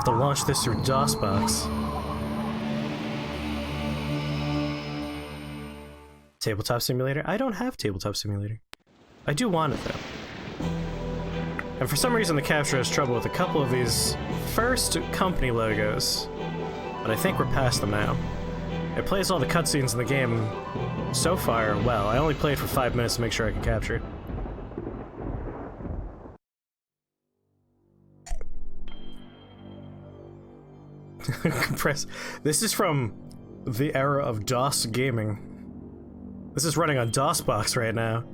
have to launch this through DOSBox. Tabletop Simulator? I don't have Tabletop Simulator. I do want it though. And for some reason the capture has trouble with a couple of these first company logos. But I think we're past them now. It plays all the cutscenes in the game so far well. I only played for 5 minutes to make sure I could capture it. Compress. This is from the era of DOS gaming. This is running on DOSBox right now.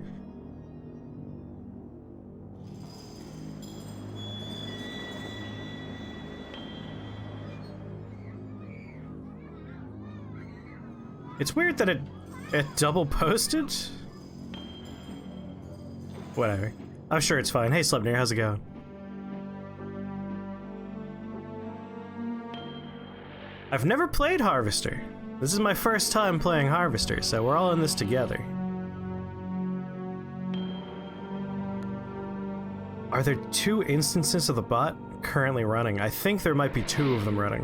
It's weird that it double posted. Whatever. I'm sure it's fine. Hey Slipnir, how's it going? I've never played Harvester. This is my first time playing Harvester, so we're all in this together. Are there 2 instances of the bot currently running? I think there might be 2 of them running.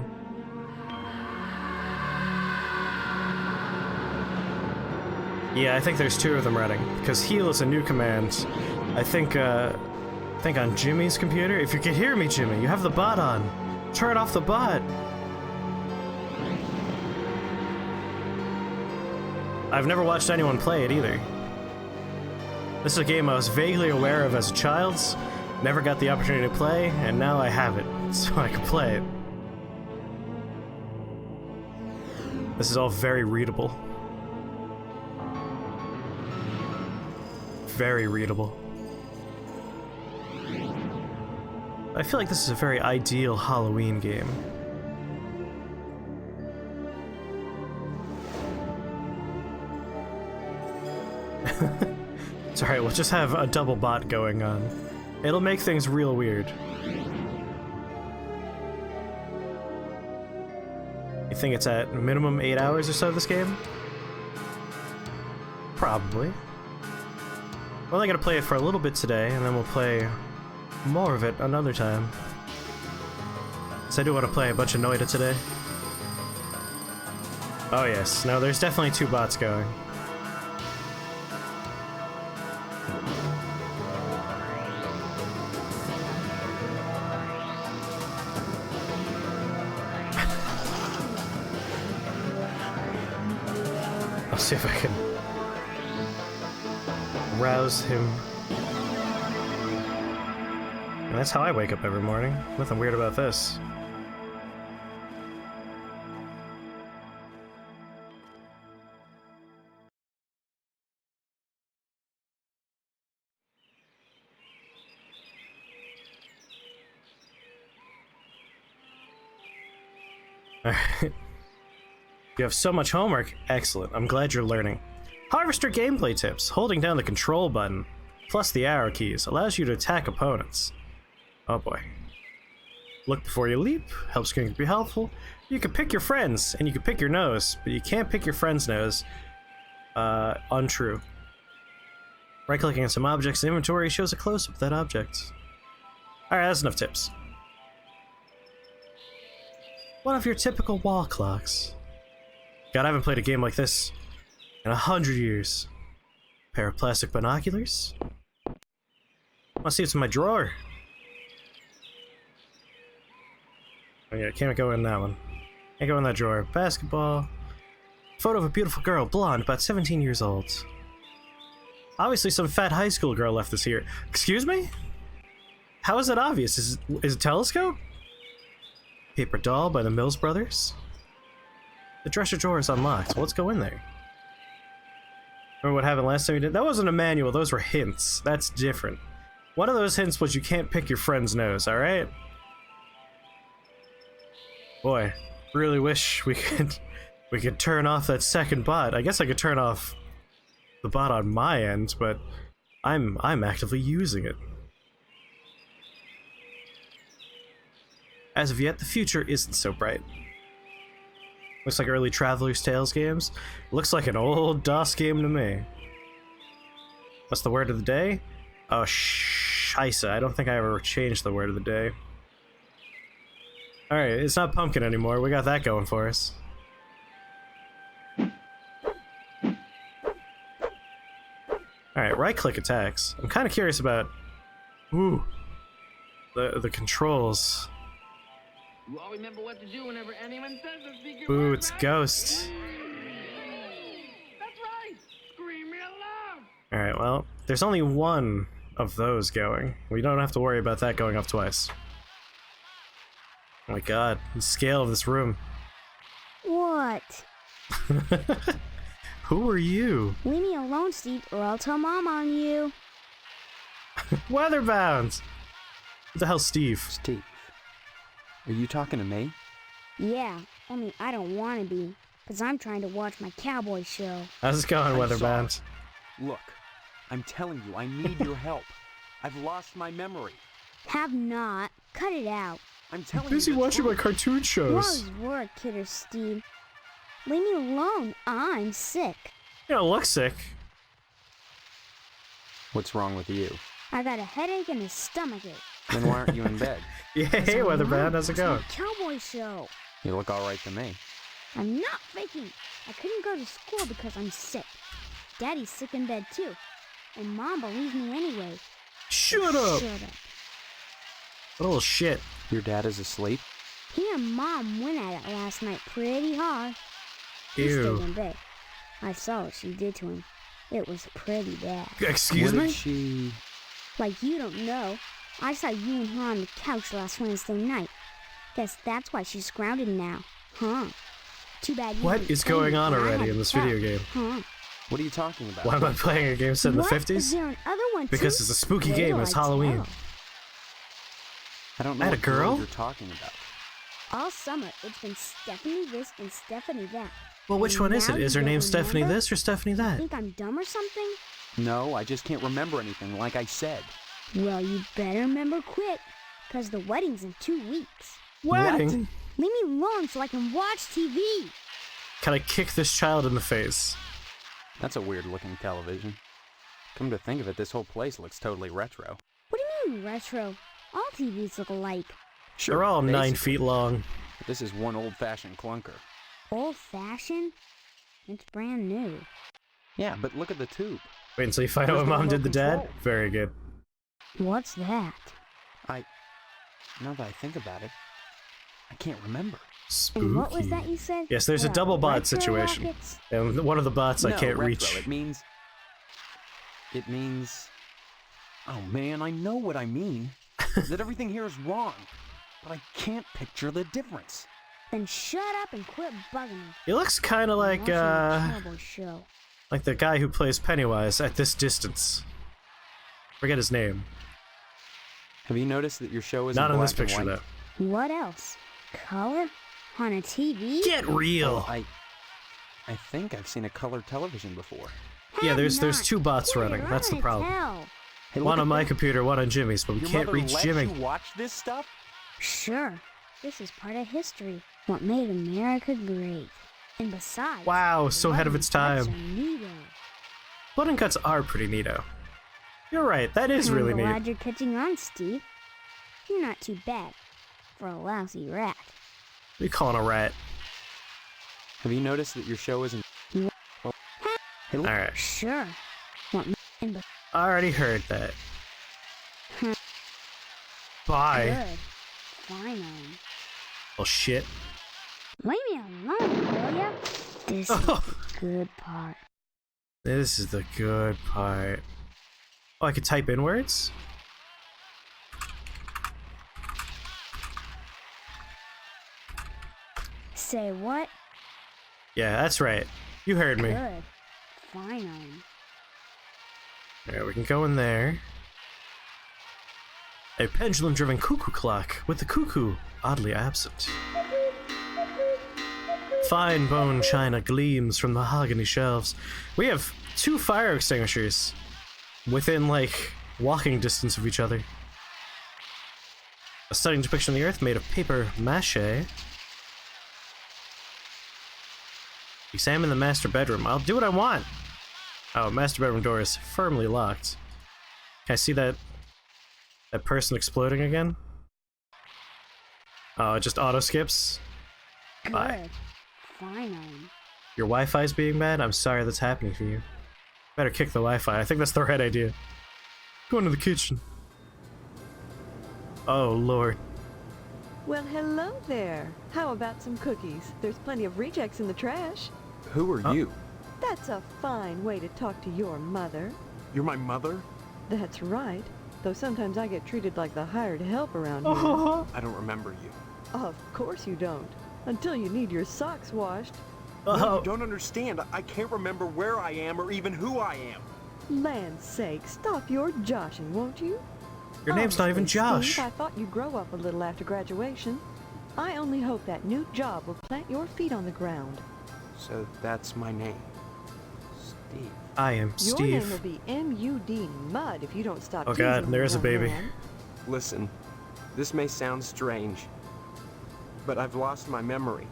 Yeah, I think there's 2 of them running, because heal is a new command. I think on Jimmy's computer. If you can hear me, Jimmy, you have the bot on. Turn off the bot. I've never watched anyone play it either. This is a game I was vaguely aware of as a child, never got the opportunity to play, and now I have it, so I can play it. This is all very readable. Very readable. I feel like this is a very ideal Halloween game. It's alright, we'll just have a double bot going on. It'll make things real weird. You think it's at minimum 8 hours or so, this game? Probably. We're only gonna play it for a little bit today, and then we'll play more of it another time. So I do want to play a bunch of Noida today. Oh yes, no, there's definitely 2 bots going. I'll see if I can rouse him. And that's how I wake up every morning. Nothing weird about this. Alright. You have so much homework. Excellent. I'm glad you're learning. Harvester gameplay tips. Holding down the control button, plus the arrow keys, allows you to attack opponents. Oh boy. Look before you leap. Help screen can be helpful. You can pick your friends, and you can pick your nose, but you can't pick your friend's nose. Untrue. Right-clicking on some objects in inventory shows a close-up of that object. Alright, that's enough tips. One of your typical wall clocks. God, I haven't played a game like this in 100 years. Pair of plastic binoculars. Let's see what's in my drawer. Oh yeah, can't go in that one. Can't go in that drawer. Basketball. Photo of a beautiful girl, blonde, about 17 years old. Obviously some fat high school girl left this here. Excuse me? How is that obvious? Is it a telescope? Paper doll by the Mills Brothers. The dresser drawer is unlocked. Well, let's go in there. Remember what happened last time we did? That wasn't a manual, those were hints. That's different. One of those hints was you can't pick your friend's nose, alright? Boy, really wish we could turn off that second bot. I guess I could turn off the bot on my end, but I'm actively using it. As of yet, the future isn't so bright. Looks like early Traveler's Tales games. Looks like an old DOS game to me. What's the word of the day? Oh, scheisse. I don't think I ever changed the word of the day. Alright, it's not pumpkin anymore. We got that going for us. Alright, right-click attacks. I'm kind of curious about... Ooh. The controls. You all remember what to do whenever anyone says a secret Ooh, word, it's right? Ghost. That's right! Scream real loud! Alright, well, there's only one of those going. We don't have to worry about that going off twice. Oh my god, the scale of this room. What? Who are you? Leave me alone, Steve, or I'll tell Mom on you. Weatherbound! What the hell's Steve? Steve, are you talking to me? Yeah, only I don't want to be, because I'm trying to watch my cowboy show. How's it going, I'm Weatherbound? sorry. Look, I'm telling you, I need your help. I've lost my memory. Have not. Cut it out. I'm telling Busy you the watching my truth. cartoon You shows. always were a kidder, Steve. Leave me alone. I'm sick. You don't look sick. What's wrong with you? I got a headache and a stomachache. Then why aren't you in bed? Yeah, hey, Weatherbound, how's it going? It's my cowboy show. You look all right to me. I'm not faking. I couldn't go to school because I'm sick. Daddy's sick in bed too. And Mom believes me anyway. Shut up! Shut up. What a little shit. Your dad is asleep? He and Mom went at it last night pretty hard. He stayed Ew. in bed. I saw what she did to him. It was pretty bad. Excuse what me? Did she... Like you don't know, I saw you and her on the couch last Wednesday night. Guess that's why she's grounded now, huh? Too bad you What didn't is tell me going on when I already had in to this tell, video game? Huh? What are you talking about? Why am I playing a game set in the What? Is 50s? there another one Because too? it's a spooky Wait game, till it's I Halloween. tell. I don't I know had a what girl girl? you're talking about. All summer, it's been Stephanie this and Stephanie that. Well, which And one is now it? Is you her name don't Stephanie remember? this or Stephanie that? Think I'm dumb or something? No, I just can't remember anything, like I said. Well, you better remember quick, because the wedding's in 2 weeks. Wedding? Leave me alone so I can watch TV. Can I kick this child in the face? That's a weird-looking television. Come to think of it, this whole place looks totally retro. What do you mean retro? All TVs look alike. They're all 9 basically. feet long. But this is one old-fashioned clunker. Old-fashioned? It's brand new. Yeah, but look at the tube. Wait until you find out There's what no Mom did to remote Dad. control. Very good. What's that? Now that I think about it, I can't remember. Spooky. And what was that you said? Yes, there's a About double bot retro situation. rockets? And one of the bots I No, can't retro. reach. It means... Oh man, I know what I mean. That everything here is wrong. But I can't picture the difference. Then shut up and quit bugging me. He looks kind of I'm watching a like cowboy show. the guy who plays Pennywise at this distance. Forget his name. Have you noticed that your show is Not in black this picture, and though. white? What else? Color? On a TV? Get real! I think I've seen a color television before. Yeah, Have there's not. 2 bots Quit, running. or That's I'm the gonna problem. tell. Hey, look One at on my this. computer, one on Jimmy's, but we Your can't mother reach lets Jimmy. you watch this stuff? Sure. This is part of history. What made America great. And besides... Wow, so ahead of its time. blood and guts are neato. Blood and Guts are pretty neato. You're right, that is really I'm glad neat. you're catching on, Steve. You're not too bad for a lousy rat. What are you calling a rat? Have you noticed that your show isn't... What? Well, hey, look. Alright, Sure. What? And I already heard that. Bye. good. Fine. Well, shit. Leave me alone, will ya? This is the good part. This is the good part. Oh, I could type in words? Say what? Yeah, that's right. You heard me. Good. Fine. Alright, we can go in there. A pendulum-driven cuckoo clock, with the cuckoo oddly absent. Fine bone china gleams from mahogany shelves. We have 2 fire extinguishers within, like, walking distance of each other. A stunning depiction of the Earth made of paper mache. Examine the master bedroom. I'll do what I want! Oh, master bedroom door is firmly locked. Can I see that person exploding again? Oh, it just auto skips. Bye. Good. Finally. Your Wi-Fi's being bad? I'm sorry that's happening to you. Better kick the Wi-Fi. I think that's the right idea. Go into the kitchen. Oh, Lord. Well, hello there. How about some cookies? There's plenty of rejects in the trash. Who are you? That's a fine way to talk to your mother. You're my mother? That's right. Though sometimes I get treated like the hired help around here. I don't remember you. Of course you don't. Until you need your socks washed. No, you don't understand. I can't remember where I am or even who I am. Land's sake, stop your joshing, won't you? Your name's not even Honestly, Josh. Steve, I thought you'd grow up a little after graduation. I only hope that new job will plant your feet on the ground. So that's my name. Steve. I am Your name will Steve. be M.U.D. Mud if you don't stop Oh teasing God, me, there's a young baby. man. Listen, this may sound strange, but I've lost my memory.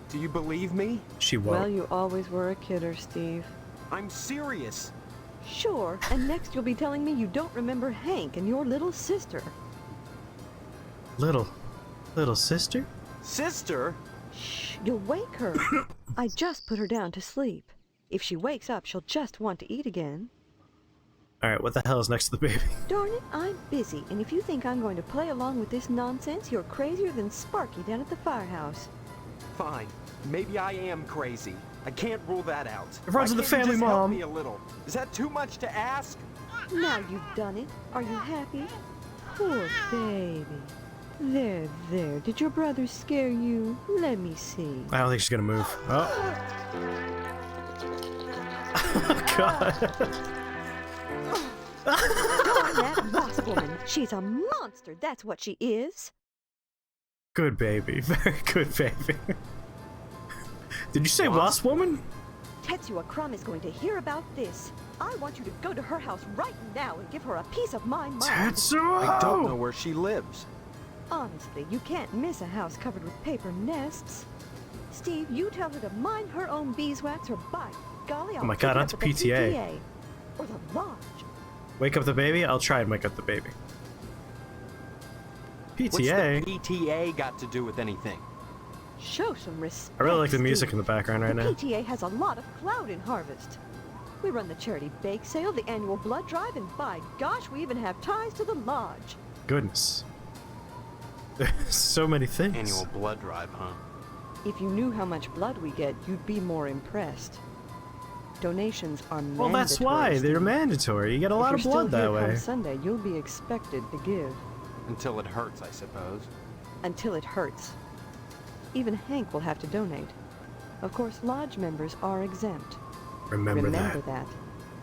Do you believe me? She Well, won't. you always were a kidder, Steve. I'm serious. Sure, and next you'll be telling me you don't remember Hank and your little sister. Little sister? Sister? Shh, you'll wake her. I just put her down to sleep. If she wakes up, she'll just want to eat again. Alright, what the hell is next to the baby? Darn it, I'm busy, and if you think I'm going to play along with this nonsense, you're crazier than Sparky down at the firehouse. Fine. Maybe I am crazy. I can't rule that out. It runs Why in the can't you family, just help Mom. me a little? Is that too much to ask? Now you've done it. Are you happy? Poor baby. There, there. Did your brother scare you? Let me see. I don't think she's gonna move. Oh. God. Darn that wasp woman. She's a monster, that's what she is. Good baby. Very good baby. Did you say wasp woman? Tetsuya Crumb is going to hear about this. I want you to go to her house right now and give her a piece of my mind. Tetsuo! I don't know where she lives. Honestly, you can't miss a house covered with paper nests. Steve, you tell her to mind her own beeswax or by golly, I'll Oh my take God, her not up the at PTA. Or the lodge. Wake up the baby? I'll try and wake up the baby. PTA? What's the PTA got to do with anything? Show some respect. I really like the music Steve. in the background right the now. PTA has a lot of clout in Harvest. We run the charity bake sale, the annual blood drive, and by gosh, we even have ties to the lodge. Goodness. There's so many things. Annual blood drive, huh? If you knew how much blood we get, you'd be more impressed. Donations are mandatory. Well, that's why. They're Steve. mandatory. You get a lot of If you're blood still that here come way. Sunday, you'll be expected to give. Until it hurts, I suppose. Until it hurts. Even Hank will have to donate. Of course, lodge members are exempt. Remember that.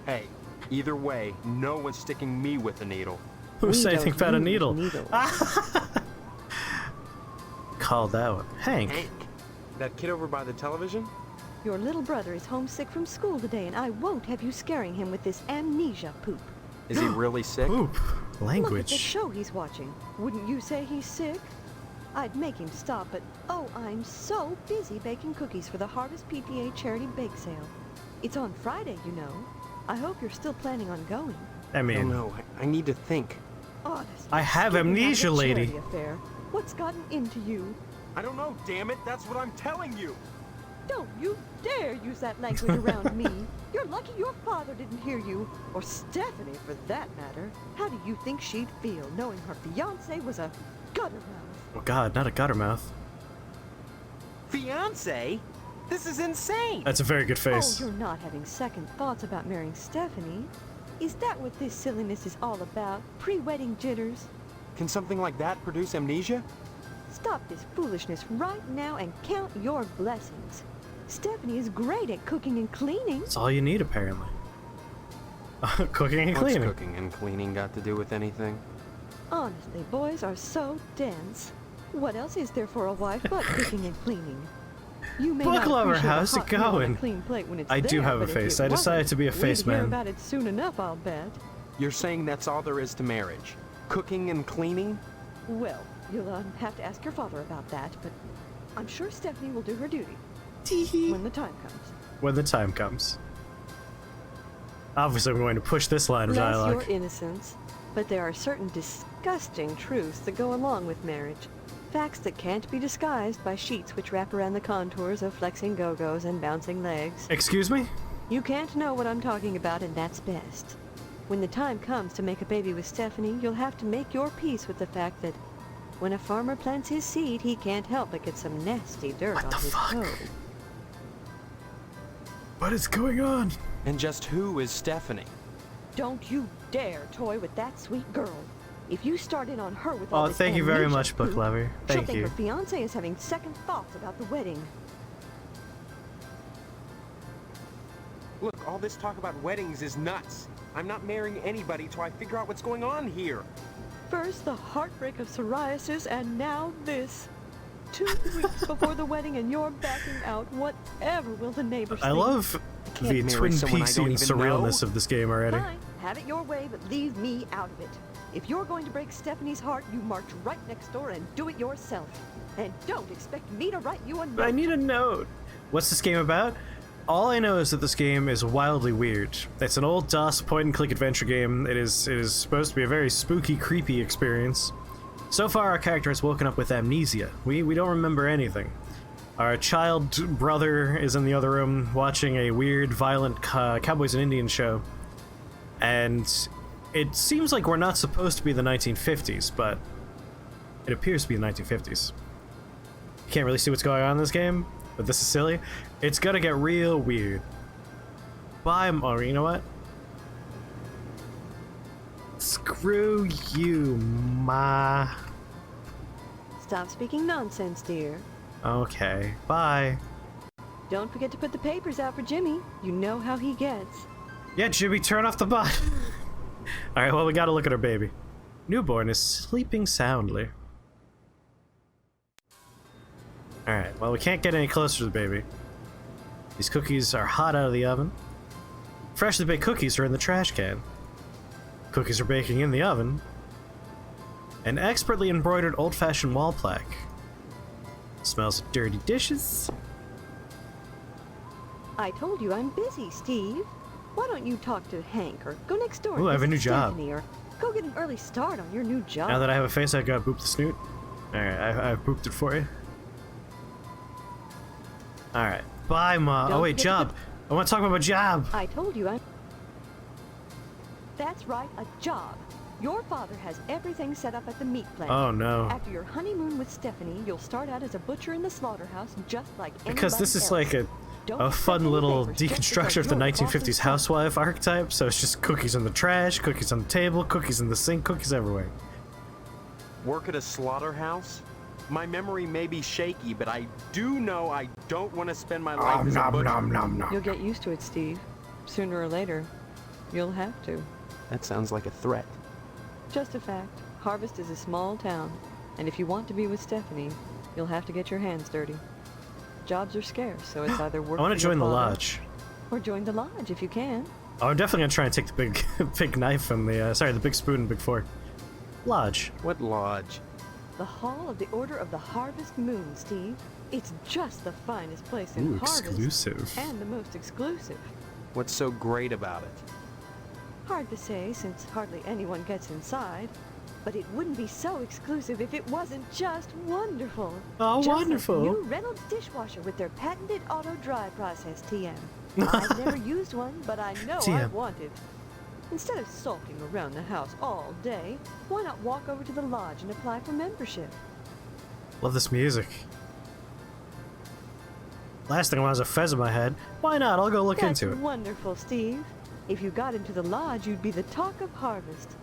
Hey, either way, no one's sticking me with a needle. Who We said anything don't about a use needle? needles. Called out. Hank. Hank? That kid over by the television? Your little brother is homesick from school today, and I won't have you scaring him with this amnesia poop. Is he really sick? Poop. Look at the Language. show he's watching. Wouldn't you say he's sick? I'd make him stop, but oh, I'm so busy baking cookies for the Harvest PTA charity bake sale. It's on Friday, you know. I hope you're still planning on going. I I don't mean, know. I need to think. Honestly, I have skipping out of amnesia, a lady. charity affair. What's gotten into you? I don't know, damn it. That's what I'm telling you. Don't you dare use that language around me. You're lucky your father didn't hear you, or Stephanie for that matter. How do you think she'd feel knowing her fiance was a guttermouth? oh God, not a guttermouth. Fiance? This is insane. That's a very good face. Oh, you're not having second thoughts about marrying Stephanie? Is that what this silliness is all about? Pre-wedding jitters? Can something like that produce amnesia? Stop this foolishness right now and count your blessings. Stephanie is great at cooking and cleaning. That's all you need, apparently. Cooking and What's cleaning. cooking and cleaning got to do with anything? Honestly, boys are so dense. What else is there for a wife but cooking and cleaning? You may Book not lover, appreciate a how's it hot meal on a going? clean plate when it's I do there, have a but if face. it I decided wasn't, to be a face we'd hear man. about it soon enough, I'll bet. You're saying that's all there is to marriage? Cooking and cleaning? Well, you'll have to ask your father about that, but I'm sure Stephanie will do her duty when the time comes. When the time comes. Obviously, I'm going to push this line of Bless dialogue. your innocence, but there are certain disgusting truths that go along with marriage. Facts that can't be disguised by sheets which wrap around the contours of flexing go-go's and bouncing legs. Excuse me? You can't know what I'm talking about, and that's best. When the time comes to make a baby with Stephanie, you'll have to make your peace with the fact that when a farmer plants his seed, he can't help but get some nasty dirt What on the his fuck? toe. What is going on? And just who is Stephanie? Don't you dare toy with that sweet girl. If you start in on her with all Oh, this thank you very amnesia much, Book poop, Lover. she'll Thank think you. her fiance is having second thoughts about the wedding. Look, all this talk about weddings is nuts. I'm not marrying anybody till I figure out what's going on here. First the heartbreak of psoriasis, and now this. 2 weeks before the wedding and you're backing out. Whatever will the neighbors I think? love can't the marry Twin someone I Peaksy don't and even surrealness know. of this game already. Fine, have it your way, but leave me out of it. If you're going to break Stephanie's heart, you march right next door and do it yourself. And don't expect me to write you a note. I need a note. What's this game about? All I know is that this game is wildly weird. It's an old DOS point-and-click adventure game. It is supposed to be a very spooky, creepy experience. So far, our character has woken up with amnesia. We don't remember anything. Our child brother is in the other room watching a weird, violent Cowboys and Indians show. And it seems like we're not supposed to be the 1950s, but it appears to be the 1950s. You can't really see what's going on in this game, but this is silly. It's gonna get real weird. Bye, oh, you know what? Screw you, Ma. Stop speaking nonsense, dear. Okay, bye. Don't forget to put the papers out for Jimmy. You know how he gets. Yeah, Jimmy, turn off the bot. Alright, well, we gotta look at our baby. Newborn is sleeping soundly. Alright, well, we can't get any closer to the baby. These cookies are hot out of the oven. Freshly baked cookies are in the trash can. Cookies are baking in the oven. An expertly embroidered old-fashioned wall plaque. Smells of dirty dishes. I told you I'm busy, Steve. Why don't you talk to Hank or go next door? Ooh, and I have a visit new job. Stephanie, or go get an early start on your new job. Now that I have a face, I gotta boop the snoot. Alright, I've booped it for you. Alright, bye, Ma. Don't Oh, wait, forget to job. I want to talk about my job. I told you I'm... That's right, a job. Your father has everything set up at the meat plant. Oh, no. After your honeymoon with Stephanie, you'll start out as a butcher in the slaughterhouse, just like Because this is anybody like else. a Don't a accept fun any little favors just deconstruction because of the you're the boss's 1950s son. housewife archetype. So it's just cookies in the trash, cookies on the table, cookies in the sink, cookies everywhere. Work at a slaughterhouse? My memory may be shaky, but I do know I don't want to spend my life as a butcher. You'll get used to it, Steve. Sooner or later, you'll have to. That sounds like a threat. Just a fact. Harvest is a small town, and if you want to be with Stephanie, you'll have to get your hands dirty. Jobs are scarce, so it's either work I want for to your join the father lodge. or join the lodge if you can. Oh, I'm definitely gonna try and take the big, big knife and the the big spoon and big fork. Lodge. What lodge? The Hall of the Order of the Harvest Moon, Steve. It's just the finest place in Ooh, Harvest. exclusive. And the most exclusive. What's so great about it? Hard to say since hardly anyone gets inside. But it wouldn't be so exclusive if it wasn't just wonderful. Oh, Just wonderful. Like the new Reynolds dishwasher with their patented auto dry process TM. I've never used one, but I know I TM. want it. Instead of sulking around the house all day, why not walk over to the lodge and apply for membership? Love this music. Last thing I want is a fez in my head. Why not? I'll go look That's into it. wonderful, Steve. If you got into the lodge, you'd be the talk of Harvest.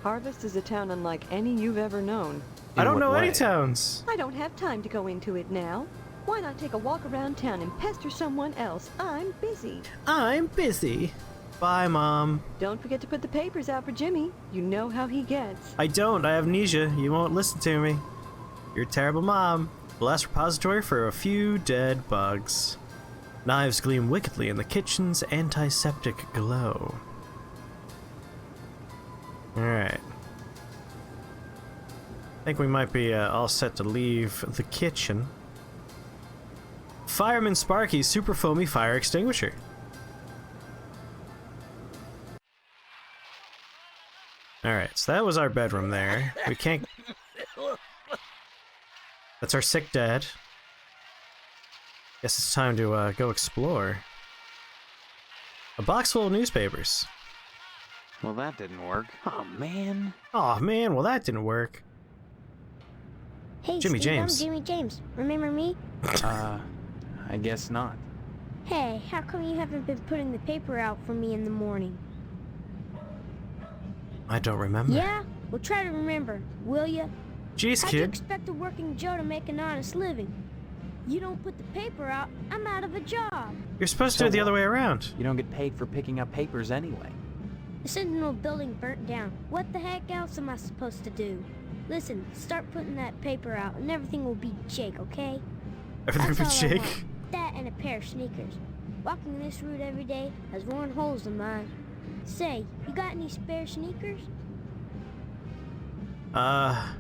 Harvest is a town unlike any you've ever known. I don't what know any way? towns. I don't have time to go into it now. Why not take a walk around town and pester someone else? I'm busy. I'm busy. Bye, Mom. Don't forget to put the papers out for Jimmy. You know how he gets. I don't. I have amnesia. You won't listen to me. You're a terrible mom. The last repository for a few dead bugs. Knives gleam wickedly in the kitchen's antiseptic glow. Alright. I think we might be all set to leave the kitchen. Fireman Sparky's super foamy fire extinguisher. Alright, so that was our bedroom there. We can't That's our sick dad. Guess it's time to go explore. A box full of newspapers. Well, that didn't work. Oh, man. Aw, man, well that didn't work. Hey, Jimmy Steve, James. I'm Jimmy James. Remember me? I guess not. Hey, how come you haven't been putting the paper out for me in the morning? I don't remember. Yeah? Well, try to remember, will ya? Jeez, How'd you kid. expect a working Joe to make an honest living? You don't put the paper out, I'm out of a job. You're supposed to do it the other way around. You don't get paid for picking up papers anyway. The Sentinel building burnt down. What the heck else am I supposed to do? Listen, start putting that paper out and everything will be Jake, okay? Everything That's but all I Jake. want. That and a pair of sneakers. Walking this route every day has worn holes in mine. Say, you got any spare sneakers? Not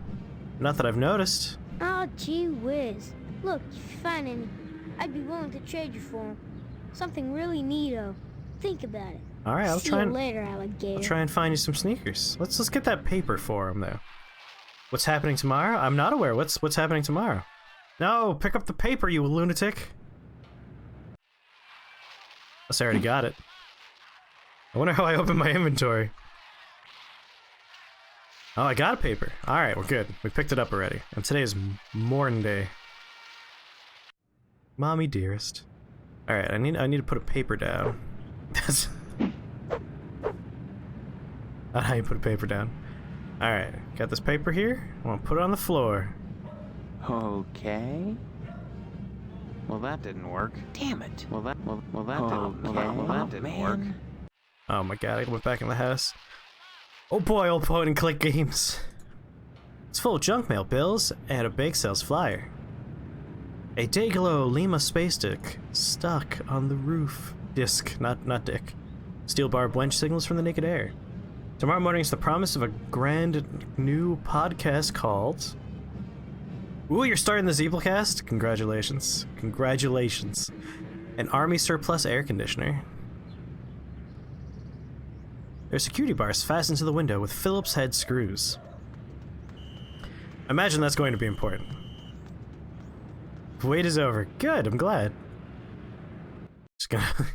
that I've noticed. Oh, gee whiz. Look, if you find any, I'd be willing to trade you for them. Something really neato. Think about it. All right, I'll See try you and later, alligator. I'll try and find you some sneakers. Let's get that paper for him though. What's happening tomorrow? I'm not aware. What's happening tomorrow? No, pick up the paper, you lunatic. Unless I already got it. I wonder how I opened my inventory. Oh, I got a paper. All right, we're good. We picked it up already. And today is morning day. Mommy dearest. All right, I need to put a paper down. That's not how you put a paper down. All right, got this paper here. I'm gonna put it on the floor. Okay. Well, that didn't work. Damn it. Well, that didn't work. Oh my god, I went back in the house. Oh boy, old point and click games. It's full of junk mail bills and a bake sales flyer. A Dayglow Lima space dick stuck on the roof. Disc, not dick. Steel barbed wench signals from the naked air. Tomorrow morning is the promise of a grand new podcast called... Ooh, you're starting the Zeeblecast? Congratulations. Congratulations. An army surplus air conditioner. There's security bars fastened to the window with Phillips head screws. Imagine that's going to be important. Wait is over. Good, I'm glad. Just gonna...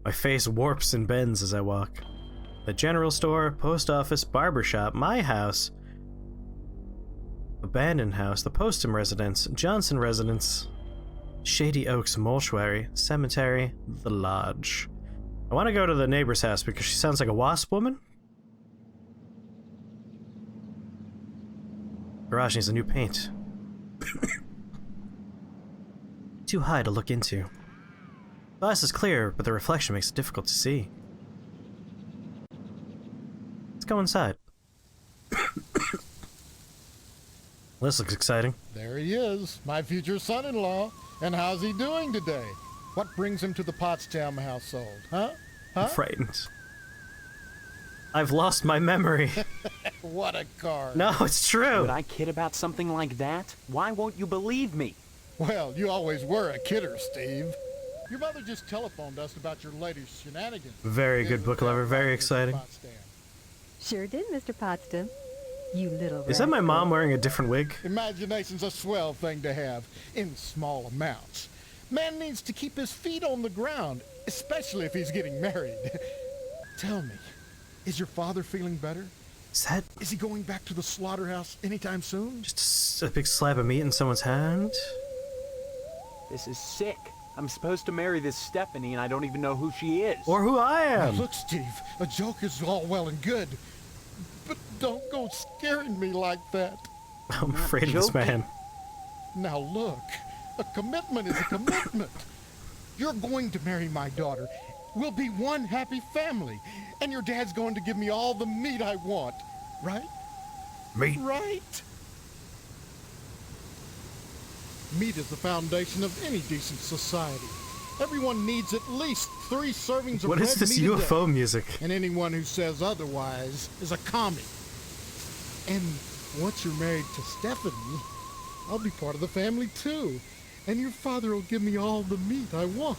My face warps and bends as I walk. The general store, post office, barber shop, my house, abandoned house, the Postham residence, Johnson residence, Shady Oaks mortuary, cemetery, the lodge. I want to go to the neighbor's house because she sounds like a wasp woman. Garage needs a new paint. Too high to look into. Glass is clear, but the reflection makes it difficult to see. Let's go inside. This looks exciting. There he is, my future son-in-law. And how's he doing today? What brings him to the Potsdam household, huh? I'm frightened. I've lost my memory. What a card. No, it's true. Would I kid about something like that? Why won't you believe me? Well, you always were a kidder, Steve. Your mother just telephoned us about your latest shenanigans. Very good book lover, very exciting. Potsdam. Sure did, Mr. Potsdam. You little Is that my rascal. mom wearing a different wig? Imagination's a swell thing to have, in small amounts. Man needs to keep his feet on the ground, especially if he's getting married. Tell me, is your father feeling better? Is that Is he going back to the slaughterhouse anytime soon? just a big slab of meat in someone's hand? This is sick. I'm supposed to marry this Stephanie and I don't even know who she is. Or who I am? Look, Steve, a joke is all well and good, but don't go scaring me like that. I'm afraid of this joking. man. Now look, a commitment is a commitment. You're going to marry my daughter. We'll be one happy family, and your dad's going to give me all the meat I want, right? Meat. Right? Meat is the foundation of any decent society. Everyone needs at least 3 servings of What red is this meat a day. UFO music? And anyone who says otherwise is a commie. And once you're married to Stephanie, I'll be part of the family too. And your father will give me all the meat I want.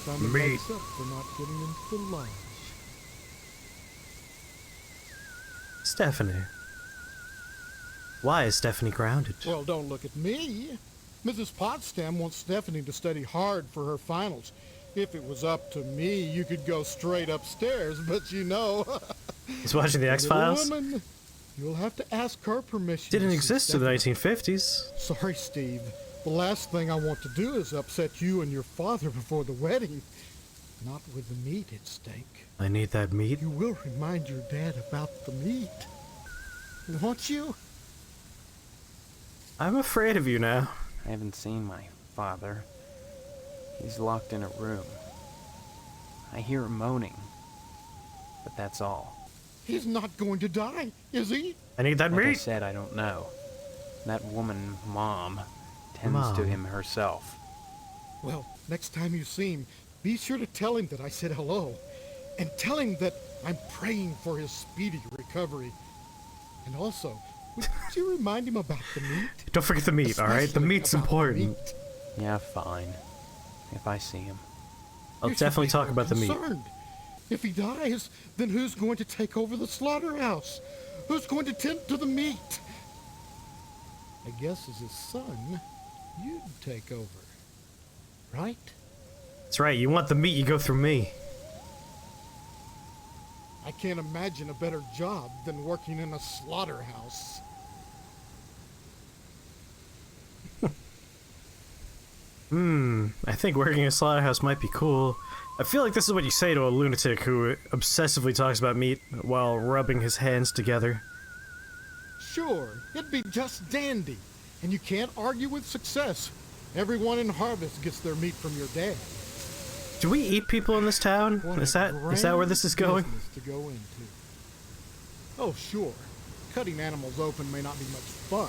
Simon Meat. makes up for not getting into the lodge. Stephanie. Why is Stephanie grounded? Well, don't look at me. Mrs. Potsdam wants Stephanie to study hard for her finals. If it was up to me, you could go straight upstairs, but you know... He's watching the X-Files? Little woman, you'll have to ask her permission. Didn't to see exist in the Stephanie. 1950s. Sorry, Steve. The last thing I want to do is upset you and your father before the wedding. Not with the meat at stake. I need that meat. You will remind your dad about the meat. Won't you? I'm afraid of you now. I haven't seen my father. He's locked in a room. I hear him moaning, but that's all. He's not going to die, is he? I need that Like I meat. said, I don't know. That woman, Mom, tends to Mom. him herself. Well, next time you see him, be sure to tell him that I said hello. And tell him that I'm praying for his speedy recovery. And also, would you remind him about the meat? Don't forget the meat, alright? The Especially meat's about the important. meat. Yeah, fine. If I see him. I'll You should definitely be talk more about the meat. concerned. If he dies, then who's going to take over the slaughterhouse? Who's going to tend to the meat? I guess as his son, you'd take over. Right? That's right, you want the meat, you go through me. I can't imagine a better job than working in a slaughterhouse. I think working in a slaughterhouse might be cool. I feel like this is what you say to a lunatic who obsessively talks about meat while rubbing his hands together. Sure, it'd be just dandy. And you can't argue with success. Everyone in Harvest gets their meat from your dad. Do we eat people in this town? What Is a that where this is going? business to go into. Oh, sure. Cutting animals open may not be much fun.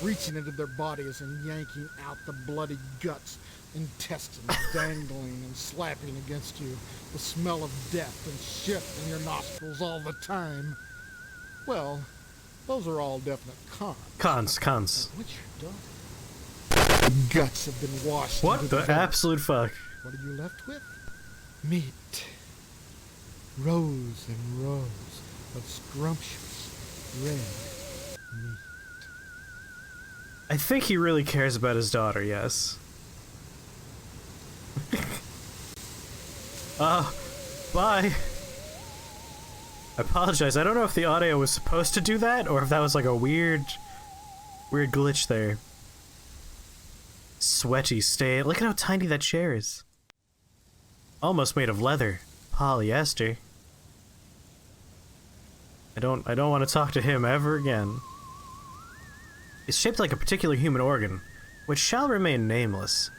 Reaching into their bodies and yanking out the bloody guts, intestines dangling and slapping against you, the smell of death and shit in your nostrils all the time. Well, those are all definite cons. Cons. What's your daughter? The guts have been washed What into the vessel. absolute fuck? What are you left with? Meat. Rows and rows of scrumptious red meat. I think he really cares about his daughter, yes. Bye. I apologize, I don't know if the audio was supposed to do that, or if that was like a weird glitch there. Sweaty stain. Look at how tiny that chair is. Almost made of leather. Polyester. I don't want to talk to him ever again. It's shaped like a particular human organ, which shall remain nameless.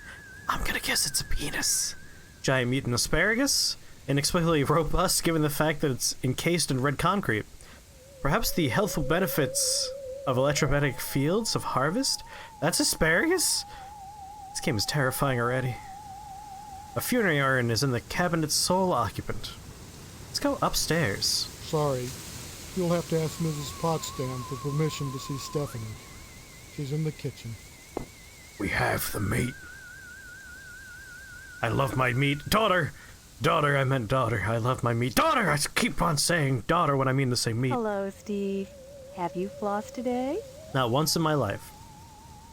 I'm gonna guess it's a penis. Giant mutant asparagus? Inexplicably robust given the fact that it's encased in red concrete. Perhaps the healthful benefits of electromagnetic fields of harvest? That's asparagus? This game is terrifying already. A funerary urn is in the cabinet's sole occupant. Let's go upstairs. Sorry. You'll have to ask Mrs. Potsdam for permission to see Stephanie. She's in the kitchen. We have the meat. I love my meat. Daughter! Daughter, I meant daughter. I love my meat. Daughter! I keep on saying daughter when I mean to say meat. Hello, Steve. Have you flossed today? Not once in my life.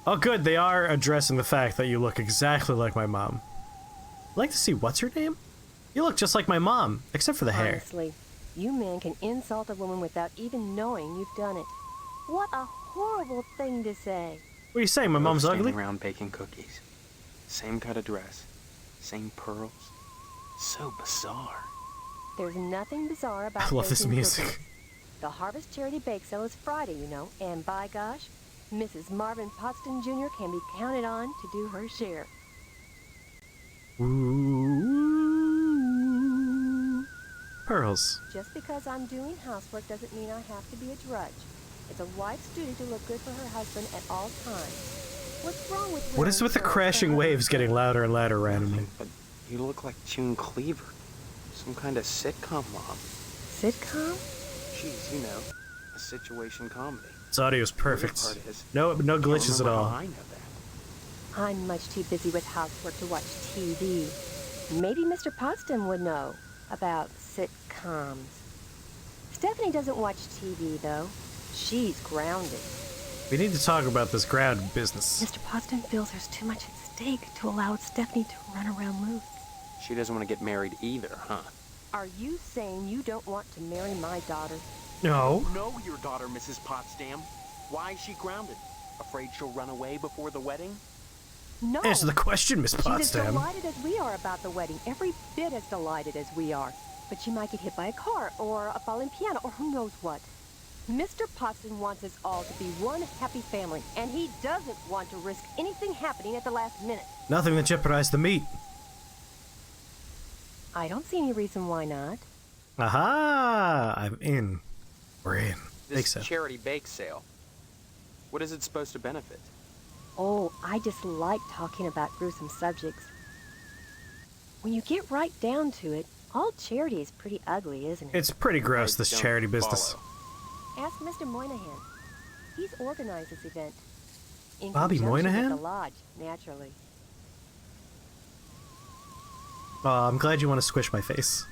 Oh good, they are addressing the fact that you look exactly like my mom. I'd like to see what's her name? You look just like my mom, except for the hair. Honestly, you men can insult a woman without even knowing you've done it. What a horrible thing to say. What are you saying, my Both mom's standing ugly? around baking cookies. Same cut of dress. Same pearls. So bizarre. There's nothing bizarre about I love this baking music. cookies. The Harvest Charity Bake Sale is Friday, you know, and by gosh, Mrs. Marvin Potsdam Jr. can be counted on to do her share. Ooh. Pearls. Just because I'm doing housework doesn't mean I have to be a drudge. It's a wife's duty to look good for her husband at all times. What's wrong with What is with the wearing crashing shorts waves getting louder and louder randomly? But you look like June Cleaver. Some kind of sitcom mom. Sitcom? She's, you know, a situation comedy. This audio is perfect. The weird part is, No glitches at remember all. how I know that. I'm much too busy with housework to watch TV. Maybe Mr. Potsdam would know about sitcoms. Stephanie doesn't watch TV, though. She's grounded. We need to talk about this ground business. Mr. Potsdam feels there's too much at stake to allow Stephanie to run around loose. She doesn't want to get married either, huh? Are you saying you don't want to marry my daughter? No. Know your daughter, Mrs. Potsdam. Why is she grounded? Afraid she'll run away before the wedding? No. Answer the question, Miss She's as Potsdam. delighted as we are about the wedding. Every bit as delighted as we are. But she might get hit by a car, or a falling piano, or who knows what. Mr. Potsdam wants us all to be one happy family, and he doesn't want to risk anything happening at the last minute. Nothing that jeopardized the meat. I don't see any reason why not. Aha! I'm in. We're in. This Think so. charity bake sale. What is it supposed to benefit? Oh, I just like talking about gruesome subjects. When you get right down to it, all charity is pretty ugly, isn't it? It's pretty gross, this Don't charity business. follow. Ask Mr. Moynihan. He's organized this event. In Bobby conjunction with Moynihan? the lodge, naturally. Oh, I'm glad you want to squish my face.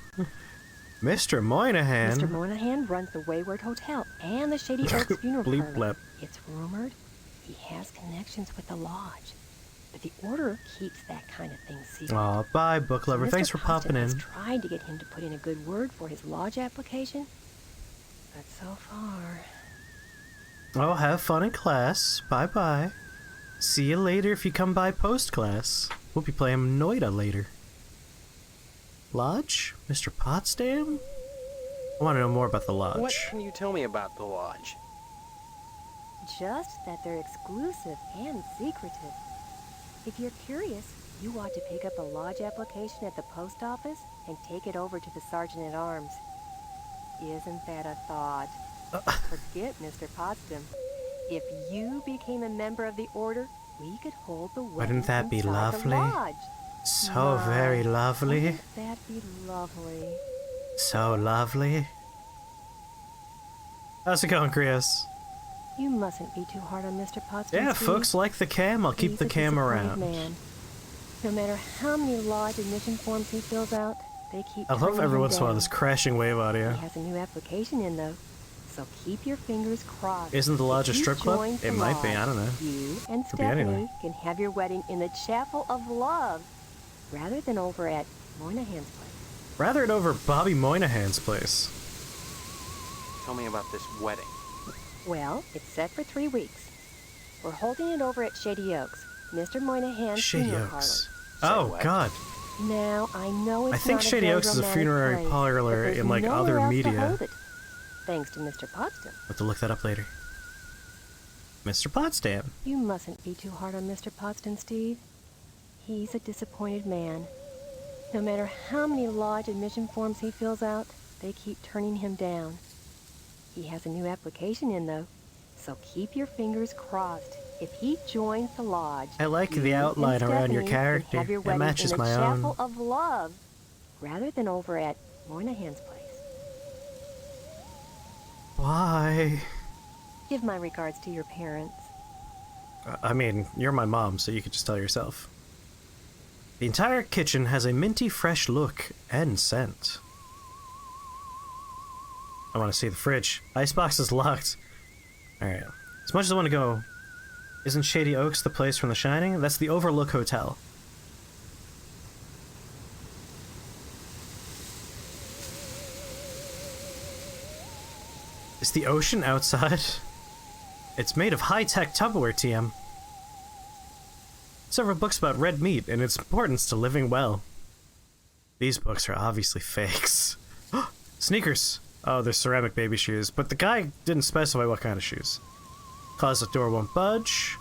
Mr. Moynihan. Mr. Moynihan runs the Wayward Hotel and the Shady Oaks Funeral Bleep Parlor. blep. It's rumored he has connections with the lodge, but the order keeps that kind of thing secret. Aw, bye, book lover. Mr. Thanks for Potsdam popping has in. tried to get him to put in a good word for his lodge application, but so far... Oh, have fun in class. Bye-bye. See you later if you come by post-class. We'll be playing Noida later. Lodge? Mr. Potsdam? I want to know more about the lodge. What can you tell me about the lodge? Just that they're exclusive and secretive. If you're curious, you ought to pick up a lodge application at the post office and take it over to the sergeant-at-arms. Isn't that a thought? Forget Mr. Potsdam. If you became a member of the order, we could hold the wedding Wouldn't that be inside lovely? the lodge. So My, very lovely. Wouldn't that be lovely? So lovely. How's it going, Chris? You mustn't be too hard on Mr. Potsdam. Yeah, Steve. folks like the cam. I'll keep He's the a cam disappointed around. Man. No matter how many lodge admission forms he fills out, they keep I love turning every him once in a while down. this crashing wave audio. He has a new application in, though, so keep your fingers crossed. Isn't the lodge a If you strip club? join the It might be, lodge, I don't know. You and Could be Stephanie anywhere. can have your wedding in the Chapel of Love, rather than over at Moynihan's place. Rather it over Bobby Moynihan's place. Tell me about this wedding. Well, it's set for 3 weeks. We're holding it over at Shady Oaks, Mr. Moynihan's Shady funeral Oaks. parlor. Oh, what? God. Now, I know it's I think not Shady very Oaks is a romantic funerary place, parlor but there's in, like, nowhere other else to media. hold it, thanks to Mr. Potsdam. I'll have to look that up later. Mr. Potsdam. You mustn't be too hard on Mr. Potsdam, Steve. He's a disappointed man. No matter how many lodge admission forms he fills out, they keep turning him down. He has a new application in, though, so keep your fingers crossed. If he joins the lodge, I like the you and outline around your Stephanie can character. have your It wedding matches in the my Chapel own. of Love, rather than over at Moynihan's place. Why? Give my regards to your parents. I mean, you're my mom, so you could just tell yourself. The entire kitchen has a minty fresh look and scent. I want to see the fridge. Icebox is locked. Alright. As much as I want to go, isn't Shady Oaks the place from The Shining? That's the Overlook Hotel. Is the ocean outside? It's made of high-tech Tupperware, TM. Several books about red meat and its importance to living well. These books are obviously fakes. Sneakers! Oh, they're ceramic baby shoes, but the guy didn't specify what kind of shoes. Closet door won't budge.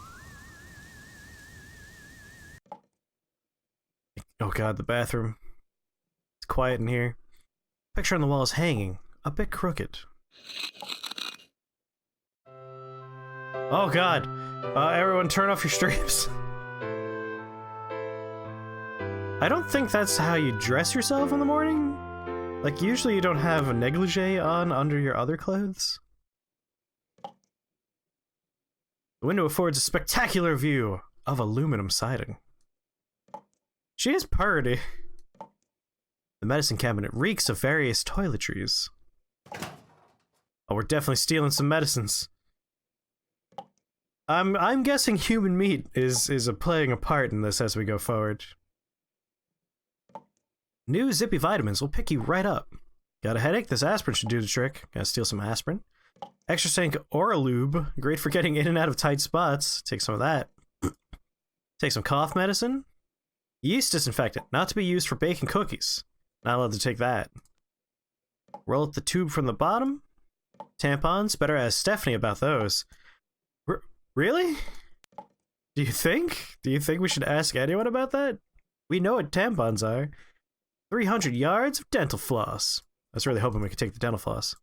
Oh god, the bathroom. It's quiet in here. Picture on the wall is hanging, a bit crooked. Oh god! Everyone turn off your streams. I don't think that's how you dress yourself in the morning. Like, usually you don't have a negligee on under your other clothes. The window affords a spectacular view of aluminum siding. She is purty. The medicine cabinet reeks of various toiletries. Oh, we're definitely stealing some medicines. I'm guessing human meat is playing a part in this as we go forward. New zippy vitamins will pick you right up. Got a headache? This aspirin should do the trick. Gotta steal some aspirin. Extra strength Oralube, great for getting in and out of tight spots. Take some of that. Take some cough medicine. Yeast disinfectant, not to be used for baking cookies. Not allowed to take that. Roll up the tube from the bottom. Tampons, better ask Stephanie about those. Really? Do you think? Do you think we should ask anyone about that? We know what tampons are. 300 yards of dental floss. I was really hoping we could take the dental floss.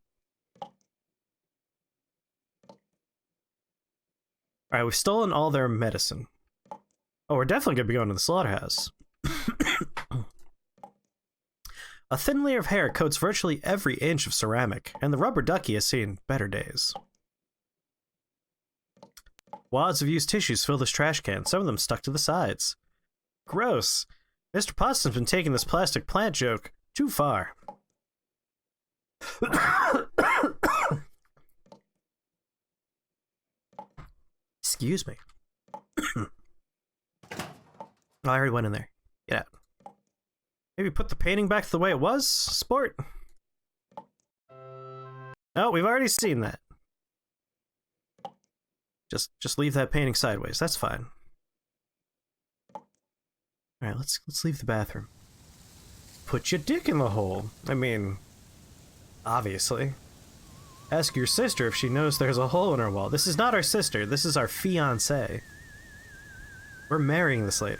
Alright, we've stolen all their medicine. Oh, we're definitely gonna be going to the slaughterhouse. A thin layer of hair coats virtually every inch of ceramic, and the rubber ducky has seen better days. Wads of used tissues fill this trash can, some of them stuck to the sides. Gross. Mr. Potson's been taking this plastic plant joke too far. Excuse me. I already went in there. Get out. Maybe put the painting back to the way it was, sport? No, we've already seen that. Just leave that painting sideways. That's fine. Alright, let's leave the bathroom. Put your dick in the hole. I mean, obviously. Ask your sister if she knows there's a hole in her wall. This is not our sister. This is our fiancé. We're marrying this lady.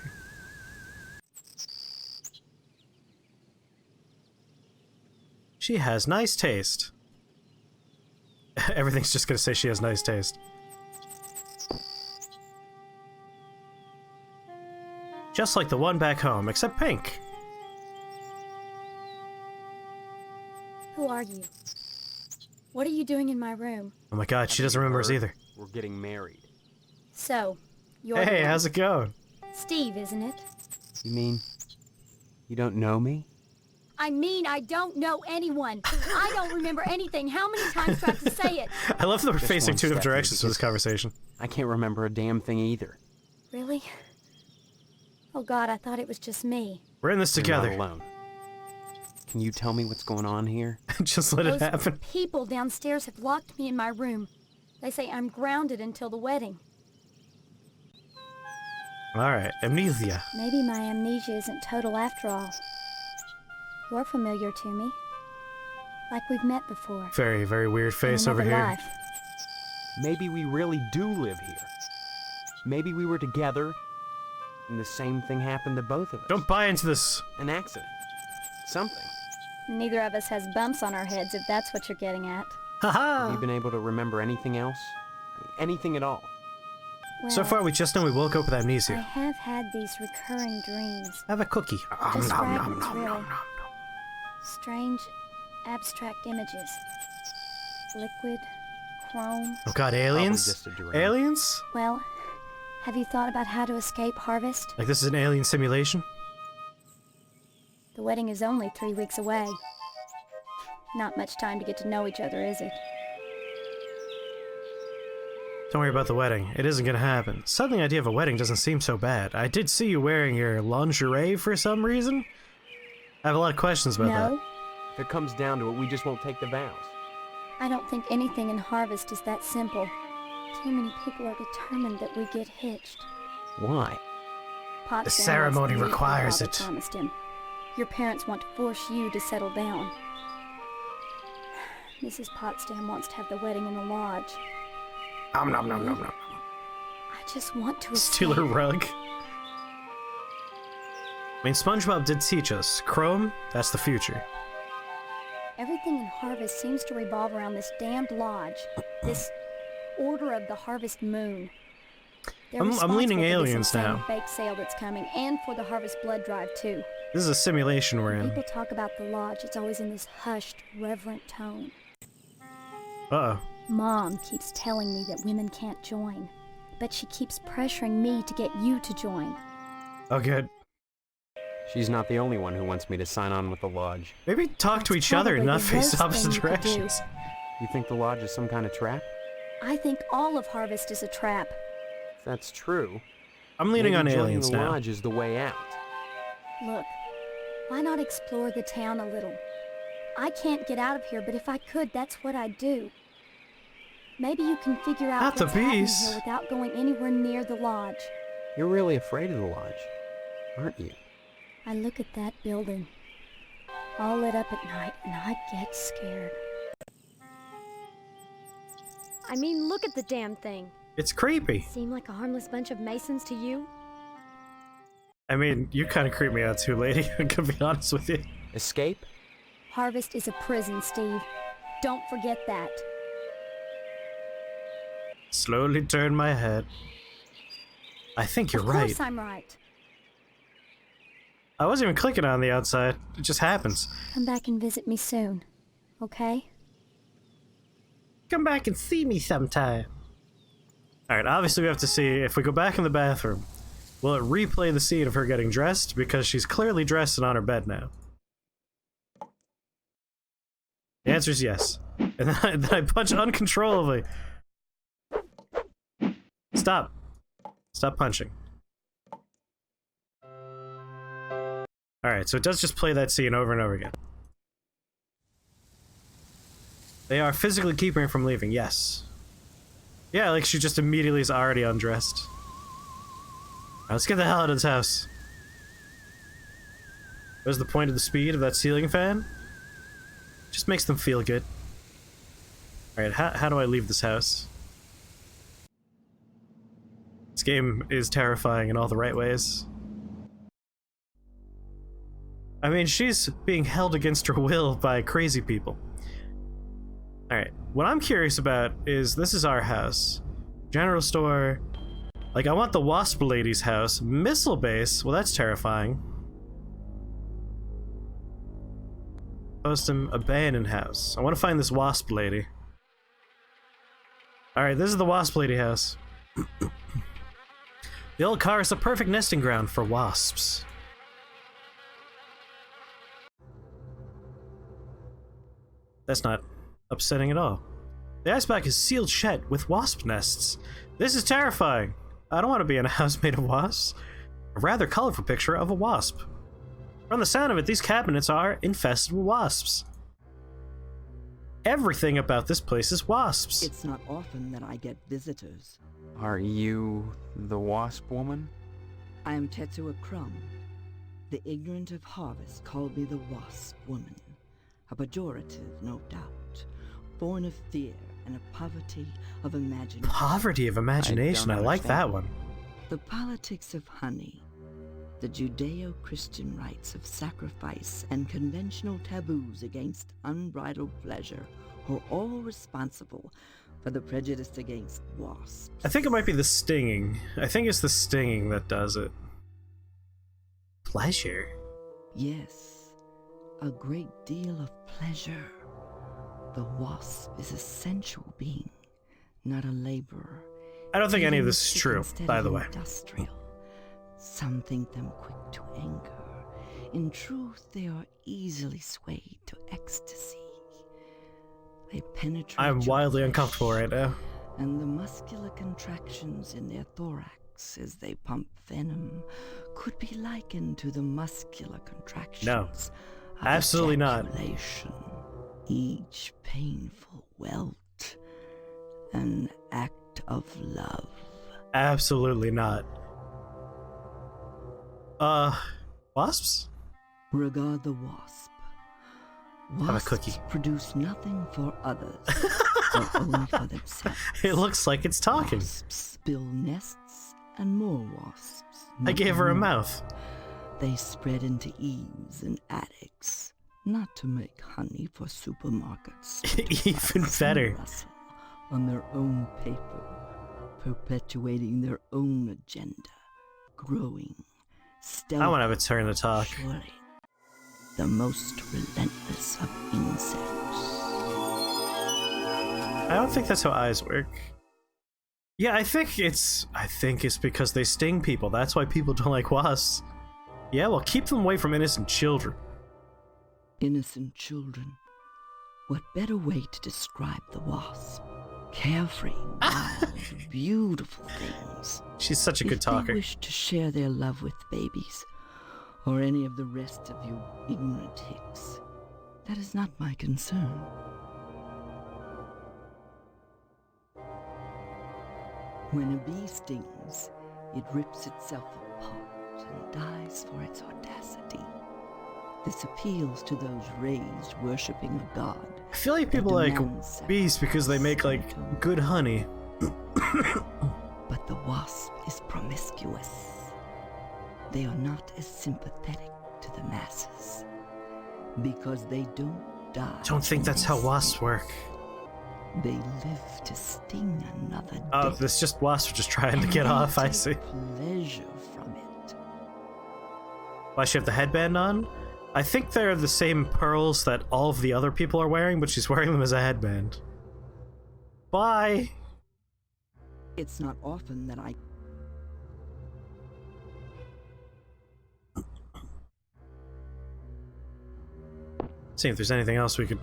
She has nice taste. Everything's just gonna say she has nice taste. Just like the one back home, except pink. Who are you? What are you doing in my room? Oh my god, she doesn't remember us either. We're getting married. So, you're Hey, the how's it going? Steve, isn't it? You mean you don't know me? I mean, I don't know anyone. I don't remember anything. How many times do I have to say it? I love that we're Just facing one two different step, directions for this because conversation. I can't remember a damn thing either. Really? Oh God, I thought it was just me. We're in this You're together. not alone. Can you tell me what's going on here? Just let it Those happen. people downstairs have locked me in my room. They say I'm grounded until the wedding. Alright, amnesia. Maybe my amnesia isn't total after all. You're familiar to me. Like we've met before. Very, very weird face In over another here. life. Maybe we really do live here. Maybe we were together, and the same thing happened to both of us. Don't buy into this. An accident. Something. Neither of us has bumps on our heads, if that's what you're getting at. Have Haha! you been able to remember anything else? Anything at all? Well, So far, we just know we woke up with I amnesia. have had these recurring dreams. Have a cookie. Just fragments, really. Strange, abstract images. Liquid, chrome. Oh god, Probably aliens? just a dream. Aliens? Well, have you thought about how to escape Harvest? Like this is an alien simulation? The wedding is only 3 weeks away. Not much time to get to know each other, is it? Don't worry about the wedding. It isn't gonna happen. Suddenly the idea of a wedding doesn't seem so bad. I did see you wearing your lingerie for some reason. I have a lot of questions about No, If it comes down to it, we just won't take the vows. I don't think anything in Harvest is that simple. Too many people are determined that we get hitched. Why? Potsdam The ceremony wants to meet requires what it. Father promised him. Your parents want to force you to settle down. Mrs. Potsdam wants to have the wedding in the lodge. that. Nom nom nom nom nom. I just want to Steal her escape. rug. I mean, SpongeBob did teach us. Chrome, that's the future. Everything in Harvest seems to revolve around this damned lodge. This Order of the Harvest Moon. They're I'm leaning responsible for this aliens insane now. bake sale that's coming, and for the Harvest Blood Drive too. This is a simulation we're When in. people talk about the lodge, it's always in this hushed, reverent tone. Uh-oh. Mom keeps telling me that women can't join, but she keeps pressuring me to get you to join. Oh, good. She's not the only one who wants me to sign on with the lodge. Maybe talk to That's each other and probably not the face worst opposite thing you could do. directions. You think the lodge is some kind of trap? I think all of Harvest is a trap. If that's true, I'm leaning on maybe joining aliens the now. lodge is the way out. Look, why not explore the town a little? I can't get out of here, but if I could, that's what I'd do. Maybe you can figure out Not the what's happening bees. here without going anywhere near the lodge. You're really afraid of the lodge, aren't you? I look at that building, all lit up at night, and I get scared. I mean, look at the damn thing. It's creepy. Seem like a harmless bunch of Masons to you? I mean, you kind of creep me out too, lady. I'm gonna be honest with you. Escape? Harvest is a prison, Steve. Don't forget that. Slowly turn my head. I think you're Of right. course I'm right. I wasn't even clicking on the outside. It just happens. Come back and visit me soon, okay? Come back and see me sometime. Alright, obviously we have to see if we go back in the bathroom, will it replay the scene of her getting dressed? Because she's clearly dressed and on her bed now. The answer is yes. And then I punch uncontrollably. Stop. Stop punching. Alright, so it does just play that scene over and over again. They are physically keeping her from leaving, yes. Yeah, like she just immediately is already undressed. Alright, let's get the hell out of this house. What was the point of the speed of that ceiling fan? Just makes them feel good. Alright, how do I leave this house? This game is terrifying in all the right ways. I mean, she's being held against her will by crazy people. Alright, what I'm curious about is, this is our house. General store. Like, I want the Wasp Lady's house. Missile base? Well, that's terrifying. Postum abandoned house. I want to find this Wasp Lady. Alright, this is the Wasp Lady house. The old car is the perfect nesting ground for wasps. That's not upsetting at all. The icepack is sealed shut with wasp nests. This is terrifying. I don't want to be in a house made of wasps. A rather colorful picture of a wasp. From the sound of it, these cabinets are infested with wasps. Everything about this place is wasps. It's not often that I get visitors. Are you the wasp woman? I am Tetsuo Crumb. The ignorant of harvest called me the wasp woman. A pejorative, no doubt. Born of fear and a poverty of imagination. Poverty of imagination, I like that one. The politics of honey. The Judeo-Christian rites of sacrifice and conventional taboos against unbridled pleasure are all responsible for the prejudice against wasps. I think it might be the stinging. I think it's the stinging that does it. Pleasure? Yes, a great deal of pleasure. The wasp is a sensual being, not a laborer. I don't think any of this is true, Instead by of the way. Industrial. Some think them quick to anger. In truth, they are easily swayed to ecstasy. They penetrate. I'm your wildly flesh, uncomfortable right now. and the muscular contractions in their thorax as they pump venom could be likened to the muscular contractions No, of absolutely not. ejaculation. Each painful welt, an act of love. Absolutely not. Wasps? Regard the wasp. Have a Wasps cookie. produce nothing for others, but only for themselves. It looks like it's talking. Wasps build nests and more wasps. I gave her a more. mouth. They spread into eaves and attics, not to make honey for supermarkets. but to Even fuss and better. rustle on their own paper, perpetuating their own agenda, growing, I want to have a turn to talk. surely, the most relentless of insects. I don't think that's how eyes work. Yeah, I think it's because they sting people. That's why people don't like wasps. Yeah, well, keep them away from innocent children. Innocent children. What better way to describe the wasp carefree, wild, beautiful things. She's such a good If talker. they wish to share their love with babies, or any of the rest of you ignorant hicks, that is not my concern. When a bee stings, it rips itself apart and dies for its audacity. This appeals to those raised worshipping a god. I feel like people like bees because they make like good honey. But the wasp is promiscuous. They are not as sympathetic to the masses because they don't die. Don't think that's how wasps work. They live to sting another Oh, death. this just wasps are just trying to get off, I see. Pleasure from it. Why she have the headband on? I think they're the same pearls that all of the other people are wearing, but she's wearing them as a headband. Bye! It's not often that I... See if there's anything else we could...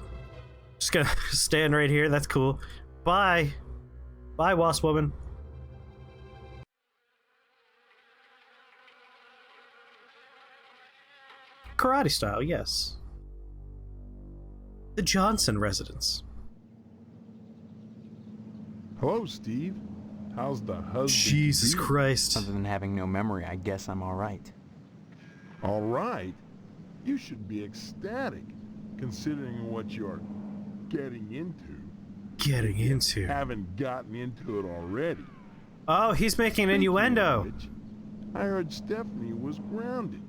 Just gonna stand right here, that's cool. Bye! Bye, wasp woman. Karate style, yes. The Johnson residence. Hello, Steve. How's the husband? Jesus Christ. Other than having no memory, I guess I'm alright. Alright? You should be ecstatic, considering what you're getting into. Getting into. Haven't gotten into it already. Oh, he's making an innuendo. Which, I heard Stephanie was grounded.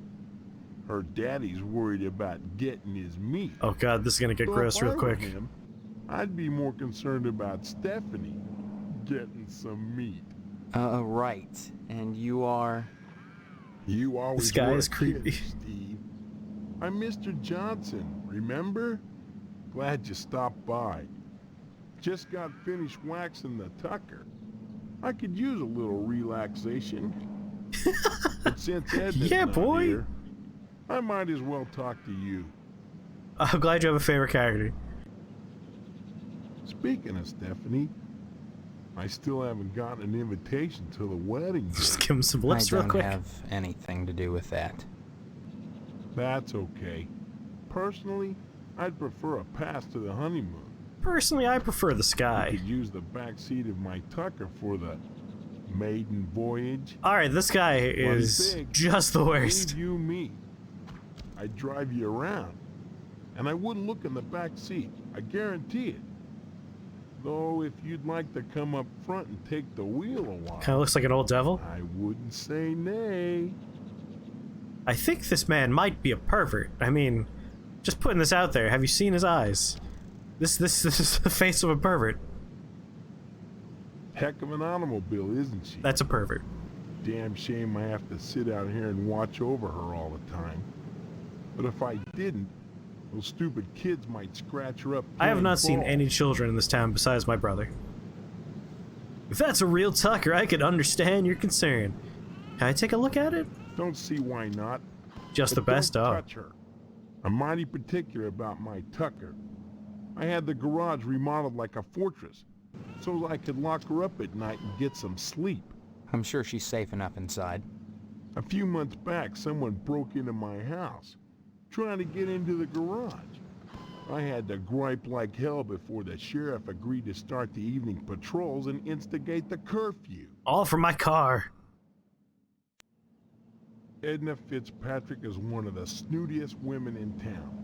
Her daddy's worried about getting his meat. Oh god, this is gonna get So gross if I real were quick. him, I'd be more concerned about Stephanie getting some meat. Right. And you are... You always This guy were is a kid, creepy. Steve. I'm Mr. Johnson, remember? Glad you stopped by. Just got finished waxing the tucker. I could use a little relaxation. But since Edna's Yeah, not boy. here, I might as well talk to you. I'm glad you have a favorite character. Speaking of Stephanie, I still haven't gotten an invitation to the wedding. Just give him some lips I real don't quick. have anything to do with that. That's okay. Personally, I'd prefer a pass to the honeymoon. Personally, I prefer the I sky. could use the back seat of my tucker for the maiden voyage. Alright, this guy is big, just the worst. Leave you me. I'd drive you around. And I wouldn't look in the back seat. I guarantee it. Though if you'd like to come up front and take the wheel a while, Kinda looks like an old devil. I wouldn't say nay. I think this man might be a pervert. I mean, just putting this out there. Have you seen his eyes? This is the face of a pervert. Heck of an automobile, isn't she? That's a pervert. Damn shame I have to sit out here and watch over her all the time. But if I didn't, those stupid kids might scratch her up. I have not seen ball. any children in this town besides my brother. If that's a real tucker, I could understand your concern. Can I take a look at it? Don't see why not. Just But the best don't dog. touch her. I'm mighty particular about my tucker. I had the garage remodeled like a fortress, so I could lock her up at night and get some sleep. I'm sure she's safe enough inside. A few months back, someone broke into my house, trying to get into the garage. I had to gripe like hell before the sheriff agreed to start the evening patrols and instigate the curfew. All for my car. Edna Fitzpatrick is one of the snootiest women in town.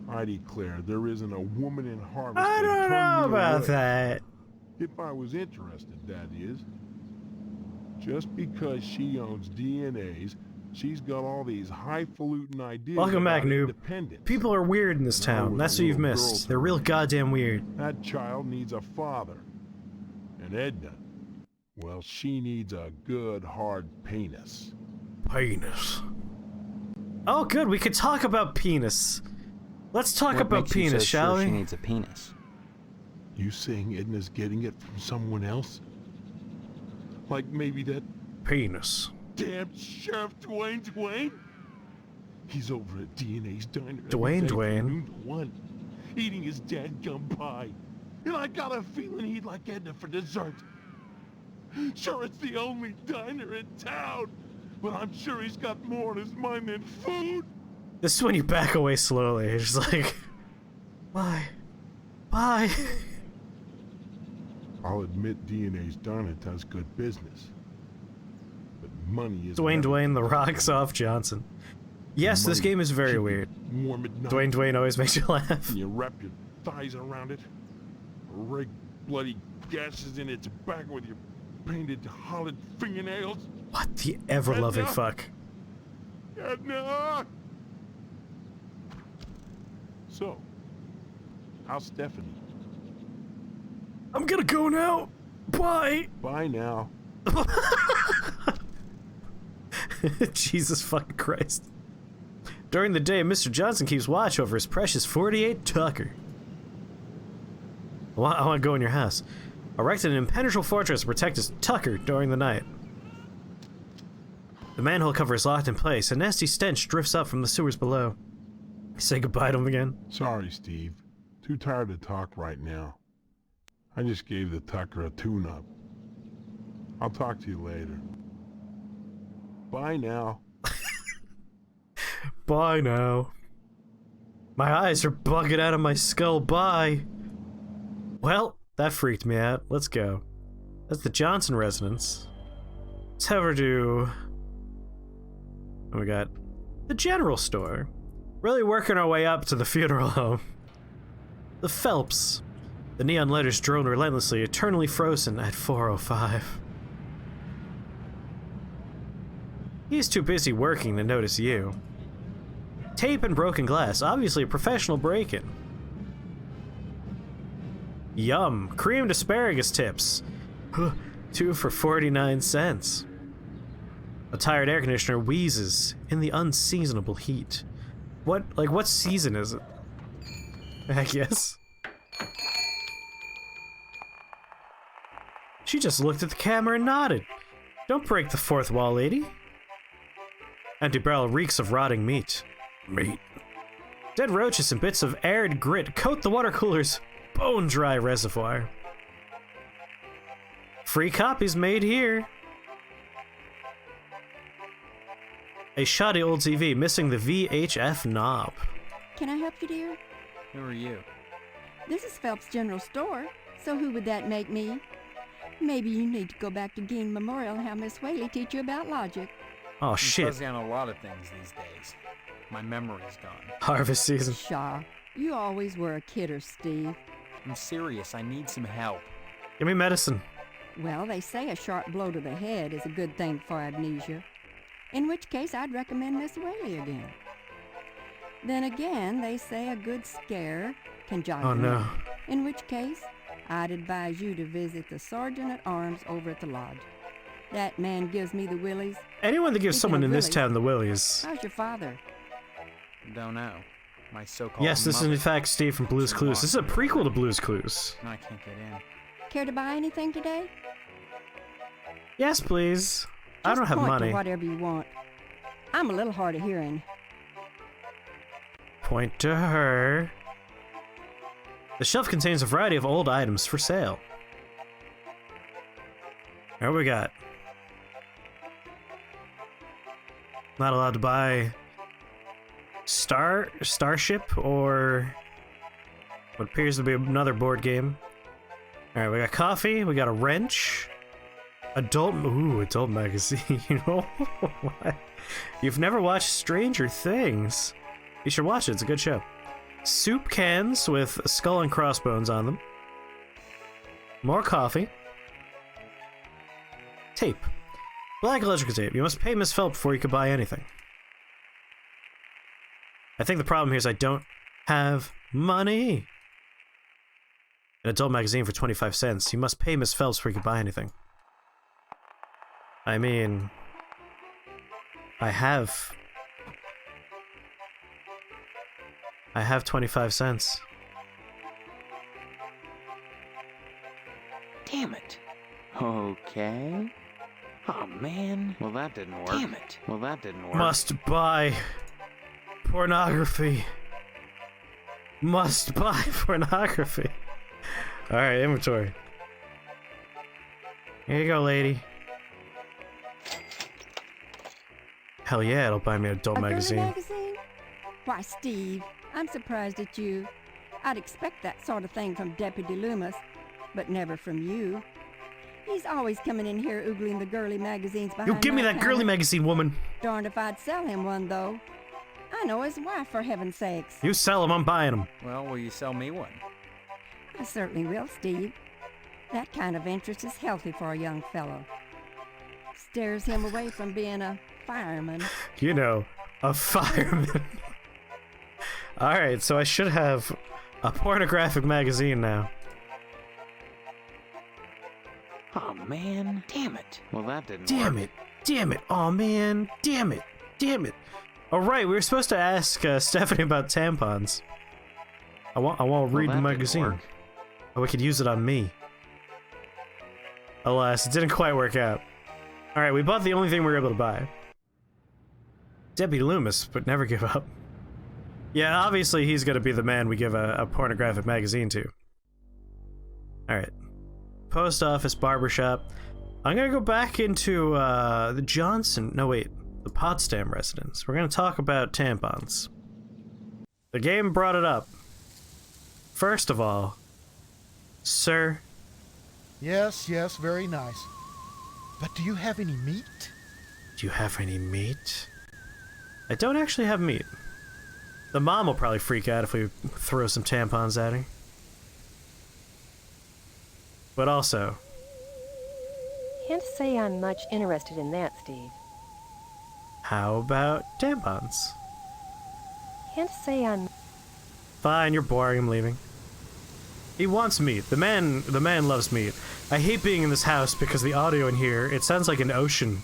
I declare there isn't a woman in Harvest I that'd don't turn know me about away. that. If I was interested, that is. Just because she owns DNAs, she's got all these highfalutin ideas. Welcome back, about noob. independence. People are weird in this When I town. was That's a what you've little girl missed. They're real goddamn weird. That child needs a father. And Edna, well, she needs a good, hard penis. Penis. Oh, good. We could talk about penis. Let's talk What about makes you penis, so shall sure we? she needs a penis? You saying Edna's getting it from someone else? Like maybe that Penis. damn Sheriff Dwayne? He's over at DNA's diner. every Dwayne day from Dwayne? noon to 1, eating his dadgum pie. and I got a feeling he'd like Edna for dessert. Sure, it's the only diner in town, but I'm sure he's got more on his mind than food. This is when you back away slowly. It's just like, bye. Bye. I'll admit DNA's done it does good business. But money is... Dwayne the Rock's off Johnson. Yes, this game is very weird. Warm at night. Dwayne always makes you laugh. You wrap your thighs around it, rake bloody gashes in its back with your painted hollowed fingernails. What the ever-loving Edna? fuck? Edna! So, how's Stephanie? I'm gonna go now. Bye. Bye now. Jesus fucking Christ. During the day, Mr. Johnson keeps watch over his precious 48 Tucker. I want to go in your house. Erected an impenetrable fortress to protect his Tucker during the night. The manhole cover is locked in place. A nasty stench drifts up from the sewers below. Say goodbye to him again. Sorry, Steve. Too tired to talk right now. I just gave the Tucker a tune-up. I'll talk to you later. Bye now. Bye now. My eyes are bugging out of my skull. Bye. Well, that freaked me out. Let's go. That's the Johnson residence. Let's head over to... Oh, we got the general store. Really working our way up to the funeral home. The Phelps. The neon letters drone relentlessly, eternally frozen at 4:05. He's too busy working to notice you. Tape and broken glass, obviously a professional break-in. Yum, creamed asparagus tips. 2 for 49 cents. A tired air conditioner wheezes in the unseasonable heat. What season is it? I guess. She just looked at the camera and nodded. Don't break the fourth wall, lady. Empty barrel reeks of rotting meat. Dead roaches and bits of arid grit coat the water cooler's bone-dry reservoir. Free copies made here. A shoddy old TV missing the VHF knob. Can I help you, dear? Who are you? This is Phelps General Store, so who would that make me? Maybe you need to go back to Gein Memorial and have Miss Whaley teach you about logic. Oh, I'm shit. fuzzy on a lot of things these days. My memory's gone. Harvest season. Pshaw. You always were a kidder, Steve. I'm serious. I need some help. Give me medicine. Well, they say a sharp blow to the head is a good thing for amnesia. In which case, I'd recommend Miss Whaley again. Then again, they say a good scare can jog Oh, your no. memory. In which case, I'd advise you to visit the Sergeant at Arms over at the lodge. That man gives me the willies. Anyone that gives Speaking someone of in this willies, town the willies. How's your father? Don't know. My so-called Yes, this is in mother- fact Steve from Blue's She Clues. This is a locked me in prequel to room. Blue's Clues. I can't get in. Care to buy anything today? Yes, please. I don't have Point money. to whatever you want. I'm a little hard of hearing. Point to her. The shelf contains a variety of old items for sale. What we got? Not allowed to buy Starship or what appears to be another board game. Alright, we got coffee, we got a wrench. Adult magazine. You know what? You've never watched Stranger Things. You should watch it, it's a good show. Soup cans with a skull and crossbones on them. More coffee. Tape. Black electrical tape. You must pay Miss Phelps before you can buy anything. I think the problem here is I don't have money. An adult magazine for 25 cents. You must pay Miss Phelps before you can buy anything. I mean... I have 25 cents. Damn it. Okay. Oh, man. Well, that didn't work. Damn it. Well, that didn't work. Must buy pornography. Must buy pornography. Alright, inventory. Here you go, lady. Hell yeah, it'll buy me an adult A girly magazine. magazine? Why, Steve, I'm surprised at you. I'd expect that sort of thing from Deputy Loomis, but never from you. He's always coming in here oogling the girly magazines behind You give me my that girly counter. magazine, woman. Darned if I'd sell him one, though. I know his wife, for heaven's sakes. You sell them, I'm buying them. Well, will you sell me one? I certainly will, Steve. That kind of interest is healthy for a young fellow. Steers him away from being a fireman. You know, a fireman. Alright, so I should have a pornographic magazine now. Oh, man. Damn it. Well, that didn't Damn work. it. Damn it. Oh man. Damn it. Damn it. Alright, we were supposed to ask Stephanie about tampons. I want to read the that didn't magazine. work. Oh, we could use it on me. Alas, it didn't quite work out. Alright, we bought the only thing we were able to buy. Deputy Loomis, but never give up. Yeah, obviously he's gonna be the man we give a pornographic magazine to. Alright. Post office, barbershop. I'm gonna go back into the Johnson... No, wait. The Potsdam residence. We're gonna talk about tampons. The game brought it up. First of all, sir... Yes, yes, very nice. But do you have any meat? Do you have any meat? I don't actually have meat. The mom will probably freak out if we throw some tampons at her. But also... Can't say I'm much interested in that, Steve. How about tampons? Can't say I'm... Fine, you're boring, I'm leaving. He wants meat. The man loves meat. I hate being in this house because the audio in here, it sounds like an ocean.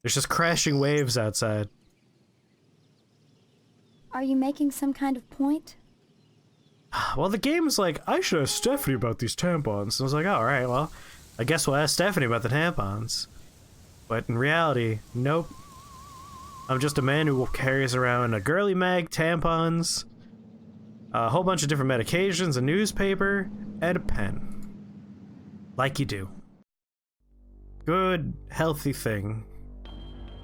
There's just crashing waves outside. Are you making some kind of point? Well, the game was like, I should ask Stephanie about these tampons. And I was like, alright, well, I guess we'll ask Stephanie about the tampons. But in reality, nope. I'm just a man who carries around a girly mag, tampons, a whole bunch of different medications, a newspaper, and a pen. Like you do. Good, healthy thing.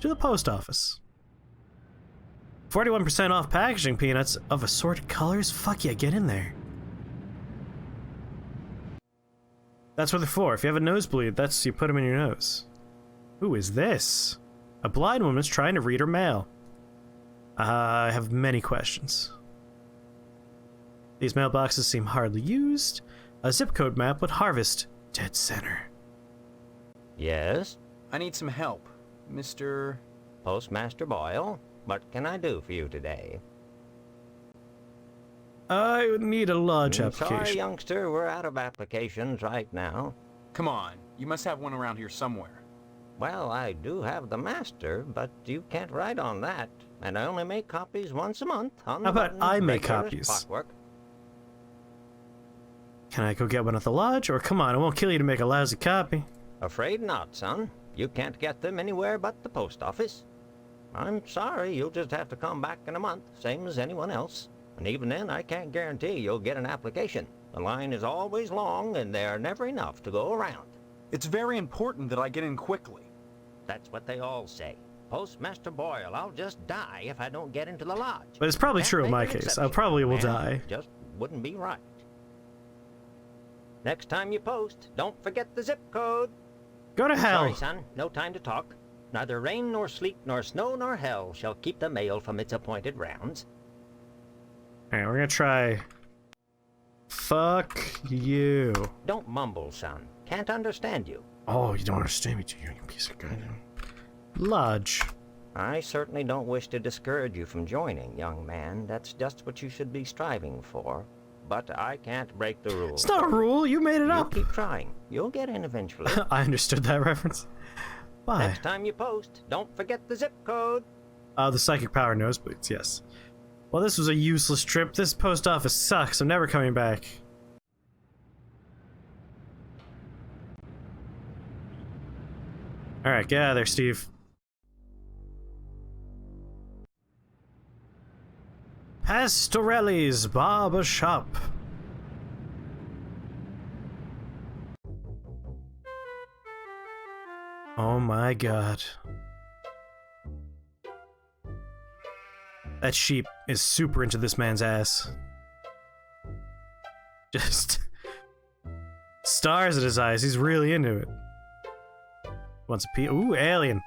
To the post office. 41% off packaging peanuts of assorted colors? Fuck yeah, get in there. That's what they're for. If you have a nosebleed, you put them in your nose. Who is this? A blind woman's trying to read her mail. I have many questions. These mailboxes seem hardly used. A zip code map would harvest dead center. Yes? I need some help. Mr. Postmaster Boyle, what can I do for you today? I would need a lodge application. Sorry, youngster, we're out of applications right now. Come on, you must have one around here somewhere. Well, I do have the master, but you can't write on that. And I only make copies once a month. On the How about button, I make regular as copies? clockwork. Can I go get one at the lodge? Or come on, I won't kill you to make a lousy copy. Afraid not, son. You can't get them anywhere but the post office. I'm sorry, you'll just have to come back in a month, same as anyone else. And even then, I can't guarantee you'll get an application. The line is always long, and there are never enough to go around. It's very important that I get in quickly. That's what they all say. Postmaster Boyle, I'll just die if I don't get into the lodge. But it's probably Can't true in make my an case. I exception, probably will man. die. Just wouldn't be right. Next time you post, don't forget the zip code. Go to hell. Sorry, son, no time to talk. Neither rain nor sleet nor snow nor hell shall keep the mail from its appointed rounds. Alright, we're gonna try... Fuck you. Don't mumble, son. Can't understand you. Oh, you don't understand me, do you piece of goddamn... Lodge. I certainly don't wish to discourage you from joining, young man. That's just what you should be striving for. But I can't break the rules. It's not a rule, you made it up. You keep trying. You'll get in eventually. I understood that reference. Why? Next time you post, don't forget the zip code. The psychic power nosebleeds, yes. Well, this was a useless trip. This post office sucks. I'm never coming back. Alright, get out of there, Steve. Pastorelli's Barber Shop. Oh my god. That sheep is super into this man's ass. Just stars in his eyes. He's really into it. Wants a pee. Ooh, alien.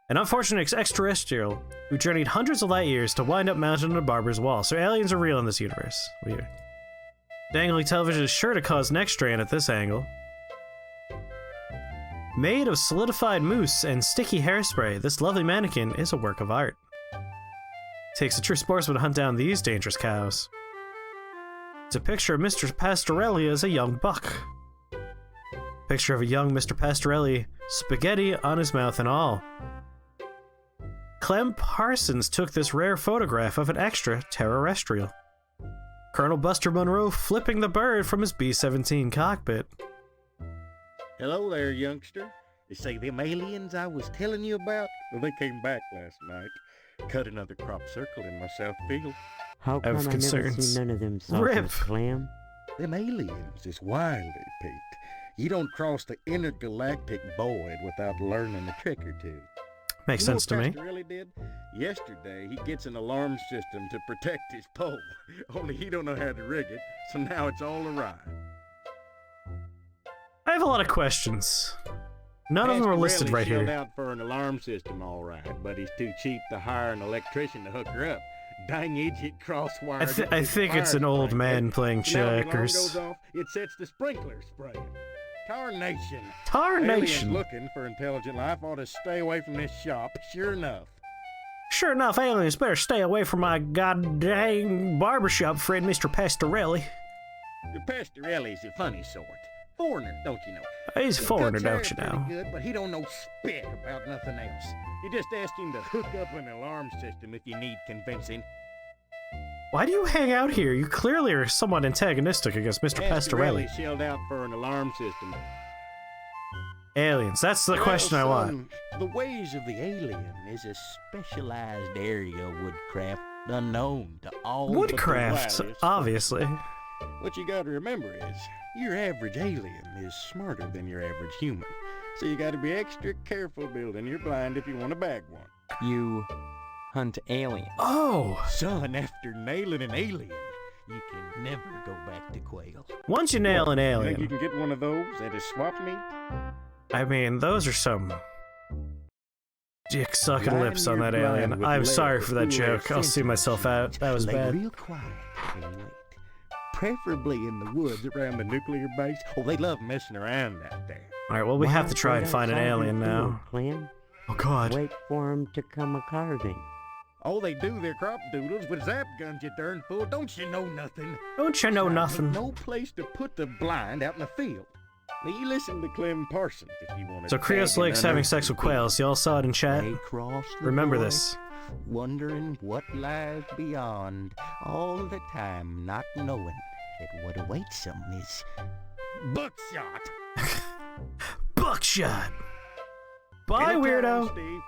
An unfortunate extraterrestrial who journeyed hundreds of light years to wind up mounted on a barber's wall. So aliens are real in this universe. Weird. Dangling television is sure to cause neck strain at this angle. Made of solidified mousse and sticky hairspray, this lovely mannequin is a work of art. Takes a true sportsman to hunt down these dangerous cows. It's a picture of Mr. Pastorelli as a young buck. Picture of a young Mr. Pastorelli, spaghetti on his mouth and all. Clem Parsons took this rare photograph of an extraterrestrial. Colonel Buster Monroe flipping the bird from his B-17 cockpit. Hello there, youngster. You say them aliens I was telling you about? Well, they came back last night. Cut another crop circle in my south field. How come I never seen none of them saucers, Clem? Them aliens is wily, Pete. You don't cross the intergalactic void without learning a trick or two. Makes sense to me. Really did? Yesterday, he gets an alarm system to protect his pole. Only he don't know how to rig it, so now it's all awry. I have a lot of questions. None of them are listed right here. Out for an alarm system, all right, but he's too cheap to hire an electrician to hook her up. Dang idiot crosswire. I think it's an old man playing checkers. Goes off, it sets the sprinkler spraying. Tarnation. Tarnation. Aliens looking for intelligent life ought to stay away from this shop, sure enough. Sure enough, aliens better stay away from my goddamn barbershop friend, Mr. Pastorelli. The Pastorelli's a funny sort. Foreigner, don't you know? He's a foreigner, don't you know? Good, but he don't know spit about nothing else. You just ask him to hook up an alarm system if you need convincing. Why do you hang out here? You clearly are somewhat antagonistic against Mr. Pastorelli. Shelled out for an alarm system. Aliens, that's the question I want. The ways of the alien is a specialized area of woodcraft unknown to all. Woodcraft, obviously. What you gotta remember is, your average alien is smarter than your average human. So you gotta be extra careful building your blind if you want to bag one. You hunt aliens. Oh! Son, after nailing an alien, you can never go back to quail. Once you nail an alien... Think you can get one of those at a swap meet? I mean, those are some... dick-sucking lips on that alien. I'm sorry for that joke. I'll see myself out. That was bad. Real quiet and wait. Preferably in the woods around the nuclear base. Oh, they love messing around out there. Alright, well, we have to try and find an alien now. Clem. Oh, God. Wait for him to come a-carving. Oh, they do their crop doodles with zap guns, you darn fool. Don't you know nothing? Don't you know nothing? No place to put the blind out in the field. Now, you listen to Clem Parsons if you want to. So Creos Lake's having sex with quails. Y'all saw it in chat? Remember this. Wondering what lies beyond, all the time not knowing that what awaits them is buckshot. Buckshot. Bye, weirdo. Steve.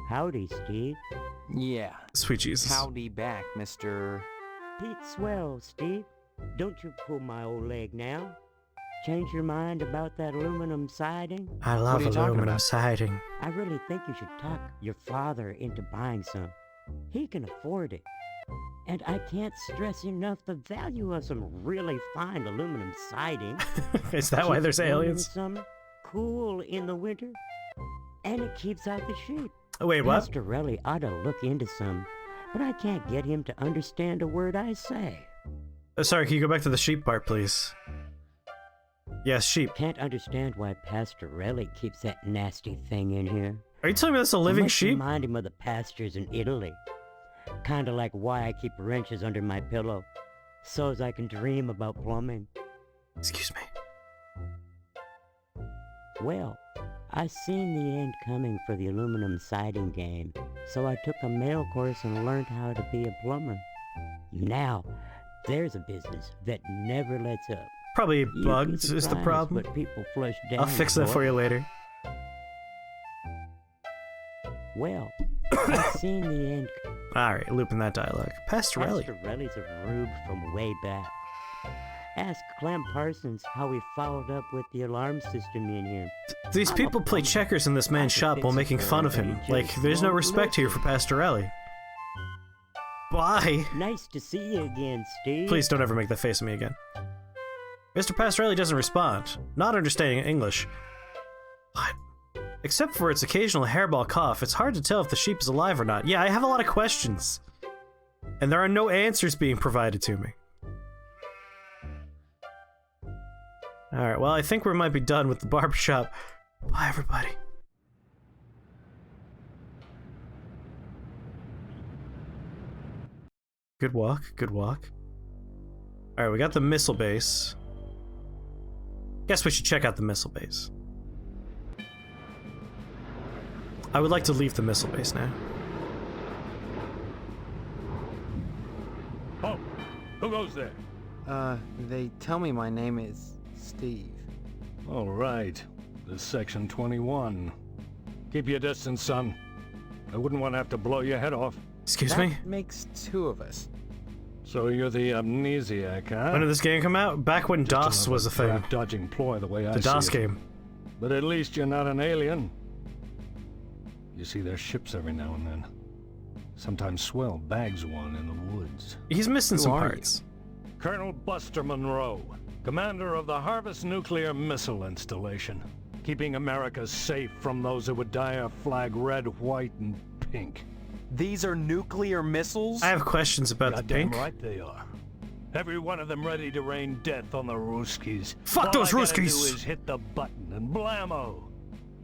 Howdy, Steve. Yeah. Sweet Jesus. Howdy back, Mr. Pete Swell, Steve. Don't you pull my old leg now. Change your mind about that aluminum siding? I love aluminum siding. I really think you should talk your father into buying some. He can afford it. And I can't stress enough the value of some really fine aluminum siding. Is that why there's aliens? In summer, cool in the winter, and it keeps out the sheep. Wait, what? Pastorelli ought to look into some, but I can't get him to understand a word I say. Sorry, can you go back to the sheep part, please? Yes, sheep. Can't understand why Pastorelli keeps that nasty thing in here. Are you telling me that's a living sheep? Remind him of the pastures in Italy. Kinda like why I keep wrenches under my pillow, so as I can dream about plumbing. Excuse me. Well, I seen the end coming for the aluminum siding game, so I took a mail course and learned how to be a plumber. Now, there's a business that never lets up. Probably bugs is the problem. But people flush down. I'll fix that for you later. Well, I've seen the end. Alright, looping that dialogue. Pastorelli. Pastorelli's a rube from way back. Ask Clem Parsons how he followed up with the alarm system in here. These people play checkers in this man's shop while making fun of him. Like, there's no respect here for Pastorelli. Bye! Nice to see you again, Steve. Please don't ever make that face at me again. Mr. Pastorelli doesn't respond, not understanding English. What? Except for its occasional hairball cough, it's hard to tell if the sheep is alive or not. Yeah, I have a lot of questions. And there are no answers being provided to me. Alright, well, I think we might be done with the barbershop. Bye, everybody. Good walk, good walk. Alright, we got the missile base. Guess we should check out the missile base. I would like to leave the missile base now. Oh, who goes there? They tell me my name is Steve. All right. This is Section 21. Keep your distance, son. I wouldn't want to have to blow your head off. Excuse That me? makes two of us. So you're the amnesiac, huh? When did this game come out? Back when DOS was a thing. Dodging ploy, the way I The see DOS it. game. But at least you're not an alien. You see their ships every now and then. Sometimes Swell bags one in the woods. He's missing Who some are parts. you? Colonel Buster Monroe, commander of the Harvest Nuclear Missile Installation, keeping America safe from those who would dye our flag red, white, and pink. These are nuclear missiles? I have questions about the Goddamn pink. right they are. Every one of them ready to rain death on the Ruskies. Fuck All those I gotta Ruskies! do is hit the button and blammo!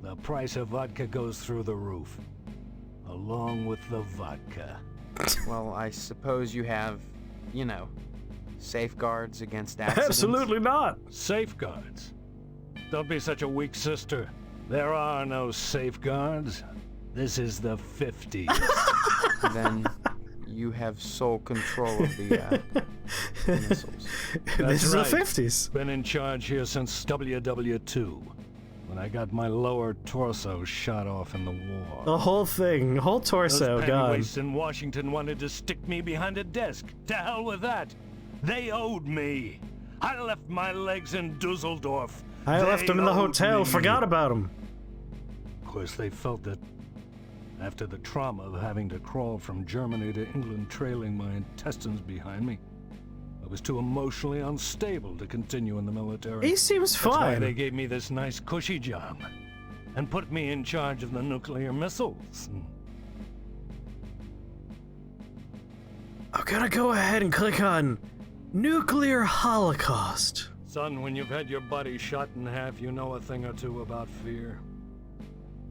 The price of vodka goes through the roof. Along with the vodka. Well, I suppose you have, you know, safeguards against accidents? Absolutely not! Safeguards? Don't be such a weak sister. There are no safeguards. This is the 50s. Then you have sole control of the missiles. This is right. the 50s. Been in charge here since WW2, when I got my lower torso shot off in the war. The whole thing, whole torso Those gone. pennyweights in Washington wanted to stick me behind a desk. To hell with that. They owed me. I left my legs in Dusseldorf. I left him in the They owed hotel, me. forgot about him. Of course, they felt that after the trauma of having to crawl from Germany to England trailing my intestines behind me, I was too emotionally unstable to continue in the military. He seems That's why fine. they gave me this nice cushy job and put me in charge of the nuclear missiles. I'm gonna go ahead and click on Nuclear Holocaust. Son, when you've had your body shot in half, you know a thing or two about fear.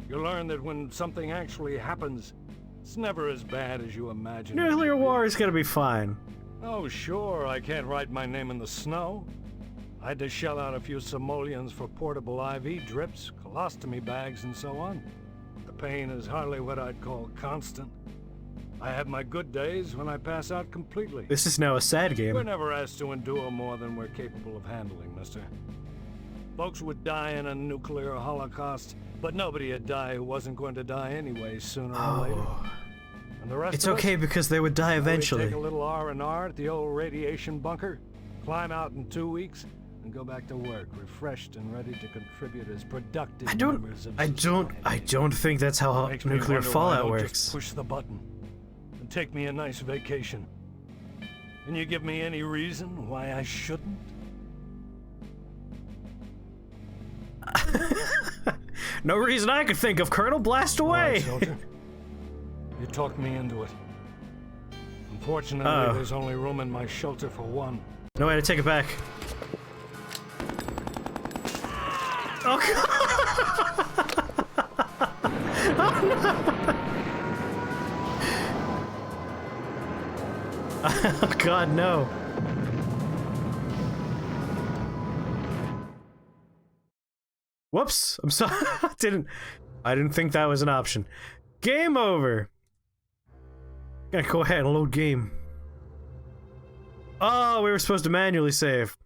You learn that when something actually happens, it's never as bad as you imagine. it Nuclear to be. war is gonna be fine. Oh, sure, I can't write my name in the snow. I had to shell out a few simoleons for portable IV drips, colostomy bags, and so on. The pain is hardly what I'd call constant. I have my good days when I pass out completely. This is now a sad game. We're never asked to endure more than we're capable of handling, mister. Folks would die in a nuclear holocaust, but nobody would die who wasn't going to die anyway, sooner or later. And the rest It's of us, okay because they would die we eventually. take a little R&R at the old radiation bunker, climb out in 2 weeks, and go back to work, refreshed and ready to contribute as productive members of society. I don't think that's how Makes me nuclear wonder why I fallout don't works. Just push the button and take me a nice vacation. Can you give me any reason why I shouldn't? No reason I could think of, Colonel. Blast All right, away! soldier. You talked me into it. Unfortunately, Uh-oh. there's only room in my shelter for one. No way to take it back. Oh god! Oh god, no. Whoops! I'm sorry. I didn't think that was an option. Game over. Gotta go ahead and load game. Oh, we were supposed to manually save.